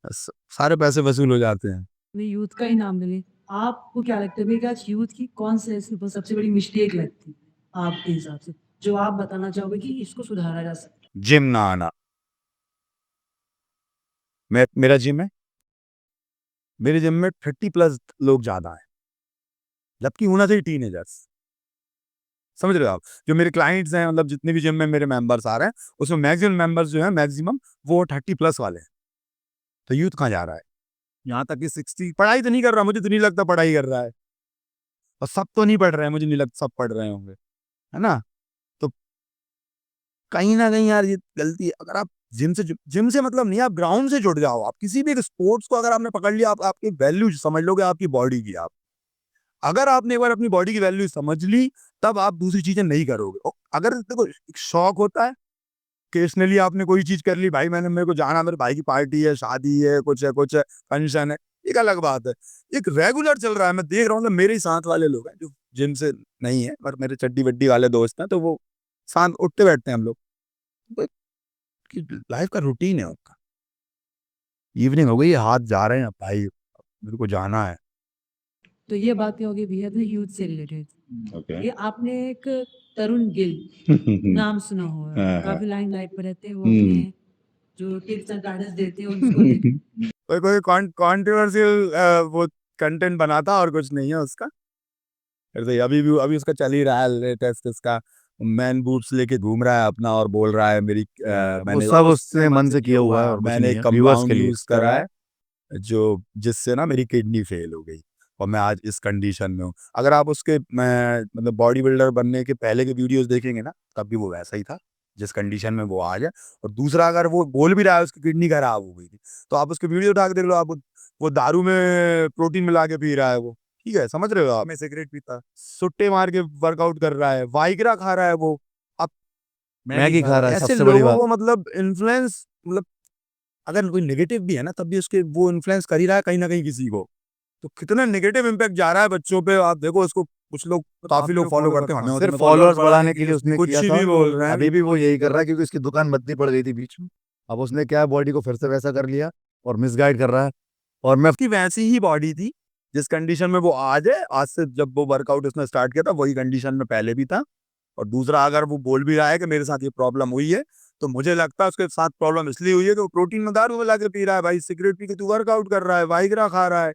बस सारे पैसे वसूल हो जाते हैं। मैं यूथ का ही नाम ले लें, आपको क्या लगता है भैया कि आज यूथ की कौन से ऐसी सबसे बड़ी मिस्टेक लगती है आपके हिसाब से, जो आप बताना चाहोगे कि इसको सुधारा जा सकता है? जिम ना आना। मेरा जिम है, मेरे जिम में 30+ लोग ज्यादा है, जबकि होना चाहिए टीनेजर्स। समझ रहे हो आप? जो मेरे क्लाइंट्स हैं, मतलब जितने भी जिम में मेरे मेंबर्स आ रहे हैं, उसमें मैक्सिमम मेंबर्स जो है, मैक्सिमम वो 30+ वाले हैं। तो यूथ कहाँ जा रहा है? यहाँ तक कि 60 पढ़ाई तो नहीं कर रहा, मुझे तो नहीं लगता पढ़ाई कर रहा है। और सब तो नहीं पढ़ रहे हैं, मुझे नहीं लगता सब पढ़ रहे होंगे, है ना? तो कहीं ना कहीं यार ये गलती है। अगर आप जिम से मतलब नहीं, आप ग्राउंड से जुड़ जाओ। आप किसी भी स्पोर्ट्स को अगर आपने पकड़ लिया, आप आपकी वैल्यू समझ लोगे आपकी बॉडी की। आप अगर आपने एक बार अपनी बॉडी की वैल्यू समझ ली, तब आप दूसरी चीजें नहीं करोगे। और अगर देखो एक शौक होता है, ओकेशनली आपने कोई चीज कर ली, भाई मैंने मेरे को जाना, मेरे भाई की पार्टी है, शादी है, कुछ है, फंक्शन है, एक अलग बात है। एक रेगुलर चल रहा है, मैं देख रहा हूँ, मेरे ही साथ वाले लोग हैं जो जिम से नहीं है, पर मेरे चड्डी वड्डी वाले दोस्त हैं, तो वो साथ उठते बैठते हैं हम लोग। तो लाइफ का रूटीन है उनका। इवनिंग हो गई, हाथ जा रहे हैं, अब भाई मेरे को जाना है। तो ये बातें होगी भैया तो यूथ से रिलेटेड। ओके। ये आपने एक तरुण गिल नाम सुना हाँ, होगा, हाँ। काफी लाइमलाइट पर रहते हैं, वो अपने जो टिप्स एंड गाइडेंस देते हैं उसको लेके कोई कंट्रोवर्शियल वो कंटेंट बनाता और कुछ नहीं है उसका। ऐसे अभी उसका चल ही रहा है लेटेस्ट, इसका मैन बूट्स लेके घूम रहा है अपना और बोल रहा है मेरी वो मैंने सब उसने मन से किया हुआ है और कुछ मैंने नहीं एक है, व्यूअर्स कंपाउंड के लिए। यूज करा है जो जिससे ना मेरी किडनी फेल हो गई और मैं आज इस कंडीशन में हूँ। अगर आप उसके मैं मतलब बॉडी बिल्डर बनने के पहले के वीडियोस देखेंगे ना, तब भी वो वैसा ही था जिस कंडीशन में वो आज है। और दूसरा, अगर वो बोल भी रहा है उसकी किडनी खराब हो गई थी, तो आप उसके वीडियो उठा के देख लो। आप वो दारू में प्रोटीन मिला के पी रहा है वो, ठीक है, समझ रहे हो आप? मैं सिगरेट पीता, सुट्टे मार के वर्कआउट कर रहा है, वाइग्रा खा रहा है वो, अब मैगी खा रहा है, ऐसे सबसे बड़ी लोगों बात। को मतलब इन्फ्लुएंस, मतलब अगर कोई नेगेटिव भी है ना, तब भी उसके वो इन्फ्लुएंस कर ही रहा है कहीं ना कहीं किसी को। तो कितना नेगेटिव इम्पैक्ट जा रहा है बच्चों पे, आप देखो उसको। कुछ लोग, काफी लोग फॉलो करते हैं, हमें सिर्फ उसमें फॉलोअर्स बढ़ाने के लिए उसने कुछ किया था। भी बोल रहे हैं। अभी भी वो यही कर रहा है, क्योंकि उसकी दुकान बंदी पड़ गई थी बीच में। अब उसने क्या बॉडी को फिर से वैसा कर लिया और मिसगाइड कर रहा है। और मैं उसकी वैसी ही बॉडी थी जिस कंडीशन में वो आज है। आज से जब वो वर्कआउट उसने स्टार्ट किया था, वही कंडीशन में पहले भी था। और दूसरा, अगर वो बोल भी रहा है कि मेरे साथ ये प्रॉब्लम हुई है, तो मुझे लगता है उसके साथ प्रॉब्लम इसलिए हुई है कि वो प्रोटीन में दारू मिला के पी रहा है। भाई सिगरेट पी के तू वर्कआउट कर रहा है, वाइग्रा खा रहा है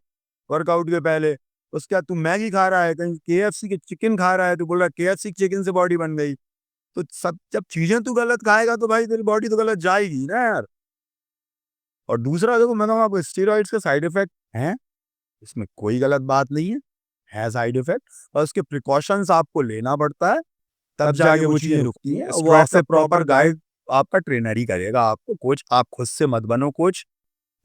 वर्कआउट के पहले, उसके बाद तू मैगी खा रहा है, कहीं केएफसी के चिकन खा रहा है, तू बोल रहा है केएफसी के चिकन से बॉडी बन गई। तो सब जब चीजें तू गलत खाएगा तो भाई तेरी बॉडी तो गलत जाएगी ना यार। और दूसरा देखो, मैं कहूँ आपको स्टेरॉइड्स के साइड इफेक्ट हैं, इसमें कोई गलत बात नहीं है साइड इफेक्ट। और उसके प्रिकॉशंस आपको लेना पड़ता है, तब जाके वो चीजें रुकती हैं। और वो आपका प्रॉपर गाइड आपका ट्रेनर ही करेगा आपको, कोच आप खुद से मत बनो कोच।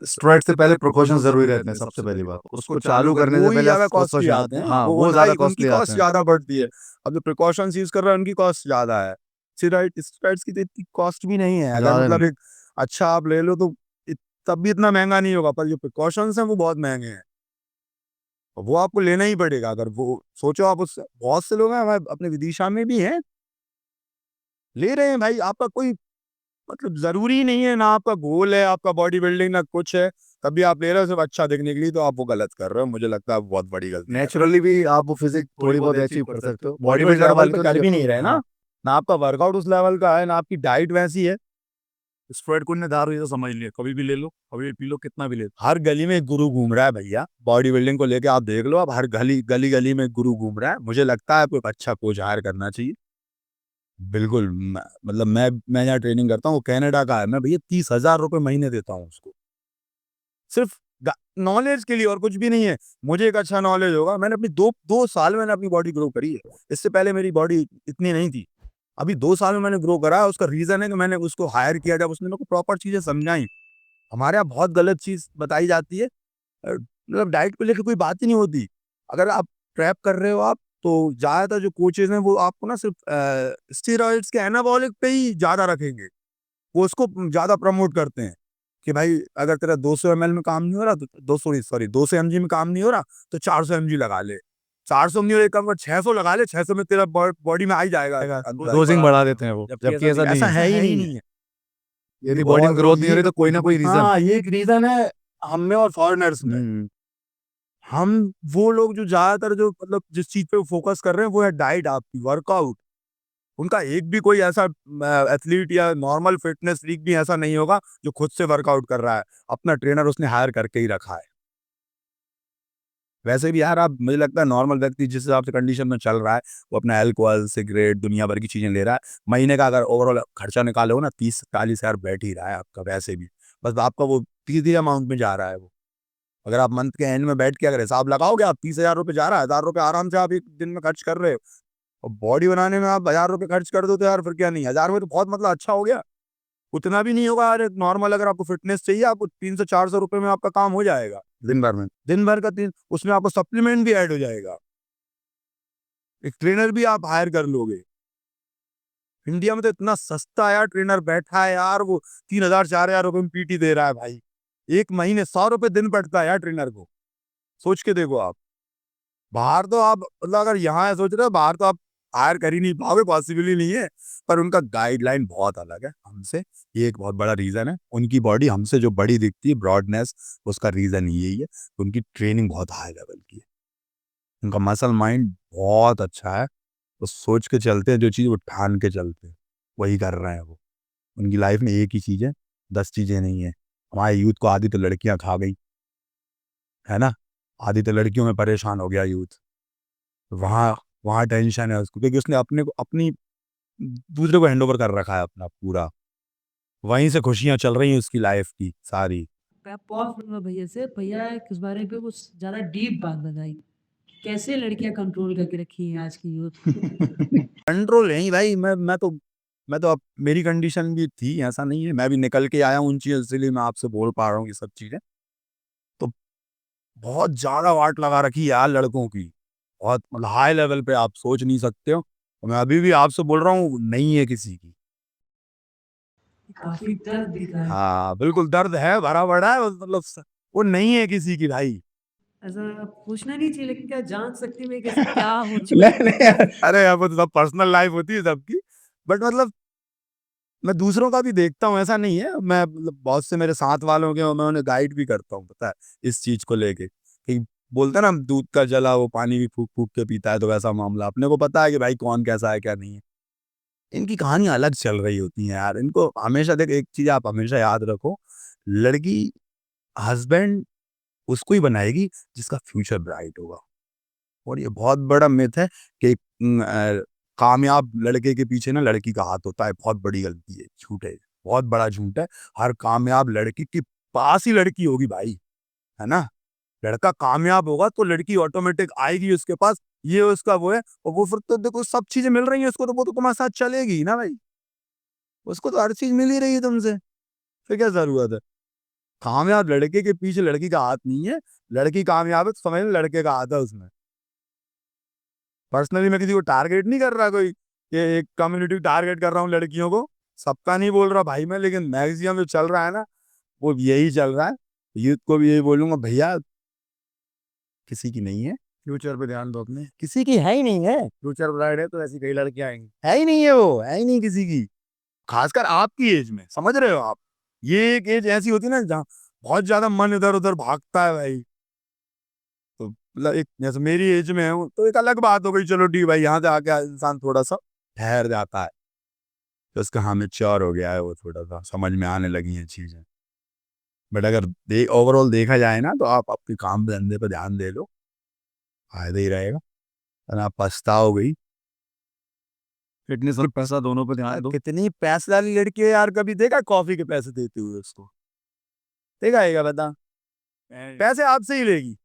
स्टेरॉइड से पहले प्रिकॉशंस जरूरी रहते हैं, सबसे पहली बात। उसको चालू करने से वो ही पहले ज्यादा आप खुद कॉस्टली आते हैं। हाँ, वो भाई ज्यादा उनकी कॉस्टली कॉस्ट आते हैं। ज्यादा बढ़ती है। अब जो प्रिकॉशंस यूज कर रहा है उनकी कॉस्ट ज्यादा है। स्टेरॉइड्स की तो इतनी कॉस्ट भी नहीं है। अगर ज्यादा मतलब नहीं। एक अच्छा आप ले लो तो तब भी इतना महंगा नहीं होगा, पर जो प्रिकॉशंस हैं वो बहुत महंगे हैं। और वो आपको लेना ही पड़ेगा। अगर वो सोचो आप, उससे बहुत से लोग हैं हमारे अपने विदिशा में भी हैं, ले रहे हैं भाई। आपका कोई मतलब ज़रूरी नहीं है, ना आपका गोल है, आपका बॉडी बिल्डिंग ना कुछ है, तभी आप ले रहे हो सिर्फ अच्छा दिखने के लिए, तो आप वो गलत कर रहे हो। मुझे लगता है आप बहुत बड़ी गलती कर रहे हो। नेचुरली भी आप वो फिजिक थोड़ी बहुत अचीव कर सकते हो, body body builder builder level पे कर भी नहीं रहे ना, ना आपका वर्कआउट उस लेवल का है, ना आपकी डाइट वैसी है। स्प्रेड को दारू तो समझ लिया, कभी भी ले लो, कभी भी पी लो, कितना भी ले लो। हर गली में एक गुरु घूम रहा है भैया, बॉडी बिल्डिंग को लेके आप देख लो, अब हर गली गली गली में एक गुरु घूम रहा है। मुझे लगता है कोई अच्छा कोच हायर करना चाहिए। बिल्कुल मतलब मैं यहाँ ट्रेनिंग करता हूँ, वो कनाडा का है, मैं भैया 30,000 रुपये महीने देता हूँ उसको, सिर्फ नॉलेज के लिए, और कुछ भी नहीं है। मुझे एक अच्छा नॉलेज होगा, मैंने अपनी 2 साल मैंने अपनी बॉडी ग्रो करी है, इससे पहले मेरी बॉडी इतनी नहीं थी, अभी 2 साल में मैंने ग्रो करा है। उसका रीजन है कि मैंने उसको हायर किया, जब उसने मेरे को प्रॉपर चीजें समझाई। हमारे यहाँ बहुत गलत चीज बताई जाती है, मतलब डाइट को लेकर कोई बात ही नहीं होती। अगर आप ट्रैप कर रहे हो आप, तो ज्यादातर जो कोचेज हैं वो आपको ना सिर्फ स्टेरॉइड्स के एनाबॉलिक पे ही ज्यादा रखेंगे, वो उसको ज्यादा प्रमोट करते हैं कि भाई अगर तेरा 200 ml में काम नहीं हो रहा तो 200 mg में काम नहीं हो रहा तो 400 mg लगा ले, 400 नहीं हो रहा 600 लगा ले, 600 में तेरा बॉडी में आ ही जाएगा। डोजिंग बढ़ा देते हैं वो, जबकि ऐसा नहीं है ही नहीं है। यदि बॉडी में ग्रोथ नहीं हो रही तो कोई ना कोई रीजन। हाँ, ये एक रीजन है हम में और फॉरेनर्स में। हम वो लोग जो ज्यादातर जो मतलब जिस चीज पे फोकस कर रहे हैं वो है डाइट, आपकी वर्कआउट। उनका एक भी कोई ऐसा एथलीट या नॉर्मल फिटनेस फ्रीक भी ऐसा नहीं होगा जो खुद से वर्कआउट कर रहा है, अपना ट्रेनर उसने हायर करके ही रखा है। वैसे भी यार आप, मुझे लगता है नॉर्मल व्यक्ति जिस हिसाब से कंडीशन में चल रहा है, वो अपना अल्कोहल सिगरेट दुनिया भर की चीजें ले रहा है, महीने का अगर ओवरऑल खर्चा निकालो ना 30-40 हज़ार बैठ ही रहा है आपका वैसे भी, बस आपका वो 30 अमाउंट में जा रहा है वो। अगर आप मंथ के एंड में बैठ के अगर हिसाब लगाओगे, आप 30,000 रुपये जा रहा है, 1,000 रुपये आराम से आप एक दिन में खर्च कर रहे हो, और बॉडी बनाने में आप 1,000 रुपये खर्च कर दो तो यार फिर क्या नहीं, 1,000 में तो बहुत मतलब अच्छा हो गया। उतना भी नहीं होगा यार, नॉर्मल अगर आपको फिटनेस चाहिए आपको 300-400 रुपये में आपका काम हो जाएगा दिन भर का 3, उसमें आपको सप्लीमेंट भी ऐड हो जाएगा, एक ट्रेनर भी आप हायर कर लोगे। इंडिया में तो इतना सस्ता यार ट्रेनर बैठा है यार, वो 3,000-4,000 रुपये में पीटी दे रहा है भाई, एक महीने 100 रुपये दिन पड़ता है यार ट्रेनर को। सोच के देखो आप, बाहर तो आप मतलब अगर यहाँ सोच रहे हो बाहर तो आप हायर कर ही नहीं पाओगे, पॉसिबल ही नहीं है। पर उनका गाइडलाइन बहुत अलग है हमसे, ये एक बहुत बड़ा रीजन है। उनकी बॉडी हमसे जो बड़ी दिखती है, ब्रॉडनेस, उसका रीजन यही है, उनकी ट्रेनिंग बहुत हाई लेवल की है, उनका मसल माइंड बहुत अच्छा है, वो सोच के चलते हैं, जो चीज़ वो ठान के चलते हैं वही कर रहे हैं वो। उनकी लाइफ में एक ही चीज़ है, 10 चीज़ें नहीं है। हमारे यूथ को आधी तो लड़कियां खा गई है ना, आधी तो लड़कियों में परेशान हो गया यूथ, वहाँ वहाँ टेंशन है उसको, क्योंकि उसने अपने को अपनी दूसरे को हैंड ओवर कर रखा है अपना पूरा, वहीं से खुशियां चल रही हैं उसकी लाइफ की सारी। मैं पॉज करूंगा भैया से, भैया इस बारे पे कुछ ज्यादा डीप बात बताई, कैसे लड़कियां कंट्रोल करके रखी हैं आज की यूथ। कंट्रोल नहीं भाई, मैं तो अब मेरी कंडीशन भी थी, ऐसा नहीं है, मैं भी निकल के आया हूँ उन चीज़ों से, इसलिए मैं आपसे बोल पा रहा हूँ ये सब चीज़ें। तो बहुत ज़्यादा वाट लगा रखी है यार लड़कों की, बहुत मतलब हाई लेवल पे आप सोच नहीं सकते हो। और मैं अभी भी आपसे बोल रहा हूँ, नहीं है किसी की। काफी दर्द दिख रहा है। हाँ बिल्कुल दर्द है, भरा पड़ा है, मतलब वो नहीं है किसी की भाई। ऐसा पूछना नहीं चाहिए, लेकिन क्या जान सकते हैं कैसे क्या हो चुका है? अरे यार वो तो सब पर्सनल लाइफ होती है सबकी, बट मतलब मैं दूसरों का भी देखता हूँ, ऐसा नहीं है। मैं मतलब बहुत से मेरे साथ वालों के मैं उन्हें गाइड भी करता हूँ, पता है, इस चीज को लेके कि बोलते हैं ना दूध का जला वो पानी भी फूक फूक के पीता है, तो वैसा मामला अपने को पता है कि भाई कौन कैसा है क्या नहीं है। इनकी कहानी अलग चल रही होती है यार, इनको हमेशा देख, एक चीज आप हमेशा याद रखो, लड़की हस्बैंड उसको ही बनाएगी जिसका फ्यूचर ब्राइट होगा। और ये बहुत बड़ा मिथ है कि कामयाब लड़के के पीछे ना लड़की का हाथ होता है, बहुत बड़ी गलती है, झूठ है, बहुत बड़ा झूठ है। हर कामयाब लड़की के पास ही लड़की होगी भाई, है ना। लड़का कामयाब होगा तो लड़की ऑटोमेटिक आएगी उसके पास, ये उसका वो है। और वो फिर तो देखो सब चीजें मिल रही है उसको, तो वो तो तुम्हारे साथ चलेगी ही ना भाई, उसको तो हर चीज मिल ही रही है तुमसे, फिर क्या जरूरत है। कामयाब लड़के के पीछे लड़की का हाथ नहीं है, लड़की कामयाब है तो समझ लो लड़के का हाथ है उसमें। पर्सनली मैं किसी को टारगेट नहीं कर रहा, कोई ये एक कम्युनिटी टारगेट कर रहा हूँ लड़कियों को, सबका नहीं बोल रहा भाई मैं, लेकिन मैक्सिमम जो चल रहा है ना वो यही चल रहा है। यूथ को भी यही बोलूंगा, भैया किसी की नहीं है, फ्यूचर पे ध्यान दो अपने, किसी की है ही नहीं है। फ्यूचर ब्राइड है तो ऐसी कई लड़कियां आएंगी, है ही नहीं है, वो है ही नहीं किसी की। खासकर आपकी एज में, समझ रहे हो आप? ये एक एज ऐसी होती है ना जहाँ बहुत ज्यादा मन इधर उधर भागता है भाई। तो मतलब एक जैसे मेरी एज में हूँ तो एक अलग बात हो गई, चलो ठीक भाई, यहाँ से आके इंसान थोड़ा सा ठहर जाता है, तो उसका हाँ मैच्योर हो गया है, वो थोड़ा सा समझ में आने लगी हैं चीजें। बट अगर ओवरऑल देखा जाए ना तो आप अपने काम धंधे पे ध्यान दे लो, फायदा ही रहेगा, वरना आप पछताओगे ही। फिटनेस और पैसा दोनों पे ध्यान दो। कितनी पैसे वाली लड़की है यार, कभी देखा कॉफी के पैसे देते हुए उसको? देखा है बता? पैसे आपसे ही लेगी,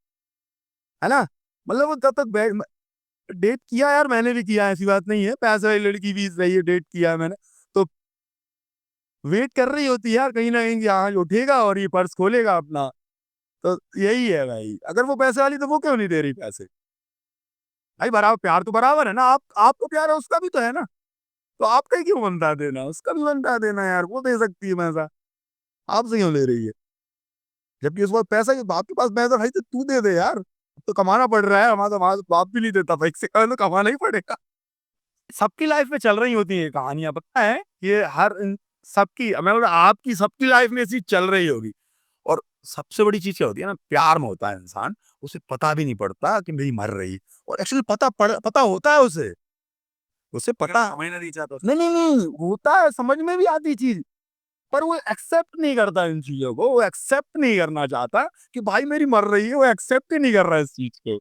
है ना? मतलब वो तब तक डेट किया यार, मैंने भी किया, ऐसी बात नहीं है, पैसे वाली लड़की भी रही है, डेट किया है मैंने, तो वेट कर रही होती है यार कहीं ना कहीं, यहाँ उठेगा और ये पर्स खोलेगा अपना। तो यही है भाई, अगर वो पैसे वाली तो वो क्यों नहीं दे रही पैसे? भाई बराबर, प्यार तो बराबर है ना, आपको प्यार है, उसका भी तो है ना, तो आपका ही क्यों बनता है देना, उसका भी बनता है देना यार, वो दे सकती है पैसा, आपसे क्यों ले रही है? जबकि उसके पास पैसा, आपके पास पैसा भाई तो तू दे दे यार, तो कमाना पड़ रहा है, हमारा बाप भी नहीं देता भाई, से तो कमाना ही पड़ेगा। सबकी लाइफ में चल रही होती है कहानियां, पता है, ये सबकी, मैं बोल रहा आपकी सबकी लाइफ में ऐसी चल रही होगी। और सबसे बड़ी चीज क्या होती है ना, प्यार में होता है इंसान, उसे पता भी नहीं पड़ता कि मेरी मर रही, और एक्चुअली पता होता है उसे पता समझना नहीं चाहता। नहीं नहीं नहीं होता है, समझ में भी आती चीज, पर वो एक्सेप्ट नहीं करता इन चीजों को, वो एक्सेप्ट नहीं करना चाहता कि भाई मेरी मर रही है, वो एक्सेप्ट ही नहीं कर रहा है इस चीज को।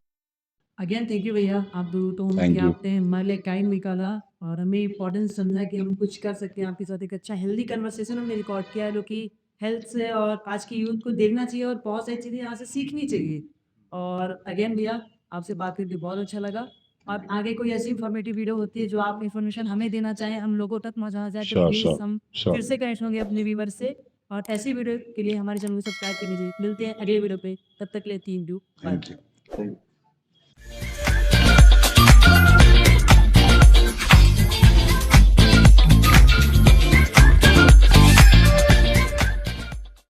अगेन थैंक यू भैया, आप दोनों Thank कि you. आपने हमारे लिए टाइम निकाला और हमें इम्पोर्टेंस समझा कि हम कुछ कर सकते हैं आपके साथ। एक अच्छा हेल्दी कन्वर्सेशन हमने रिकॉर्ड किया है जो कि हेल्थ से और आज की यूथ को देखना चाहिए और बहुत सारी चीज़ें यहाँ से सीखनी चाहिए। और अगेन भैया, आपसे बात करके बहुत अच्छा लगा, और आगे कोई ऐसी इन्फॉर्मेटिव वीडियो होती है जो आप इन्फॉर्मेशन हमें देना चाहें, हम लोगों तक पहुँचाना चाहें, तो प्लीज़ हम फिर से कनेक्ट होंगे अपने व्यूवर से, और ऐसी वीडियो के लिए हमारे चैनल को सब्सक्राइब कर लीजिए। मिलते हैं अगले वीडियो पे, तब तक के लिए थैंक यू, बाय।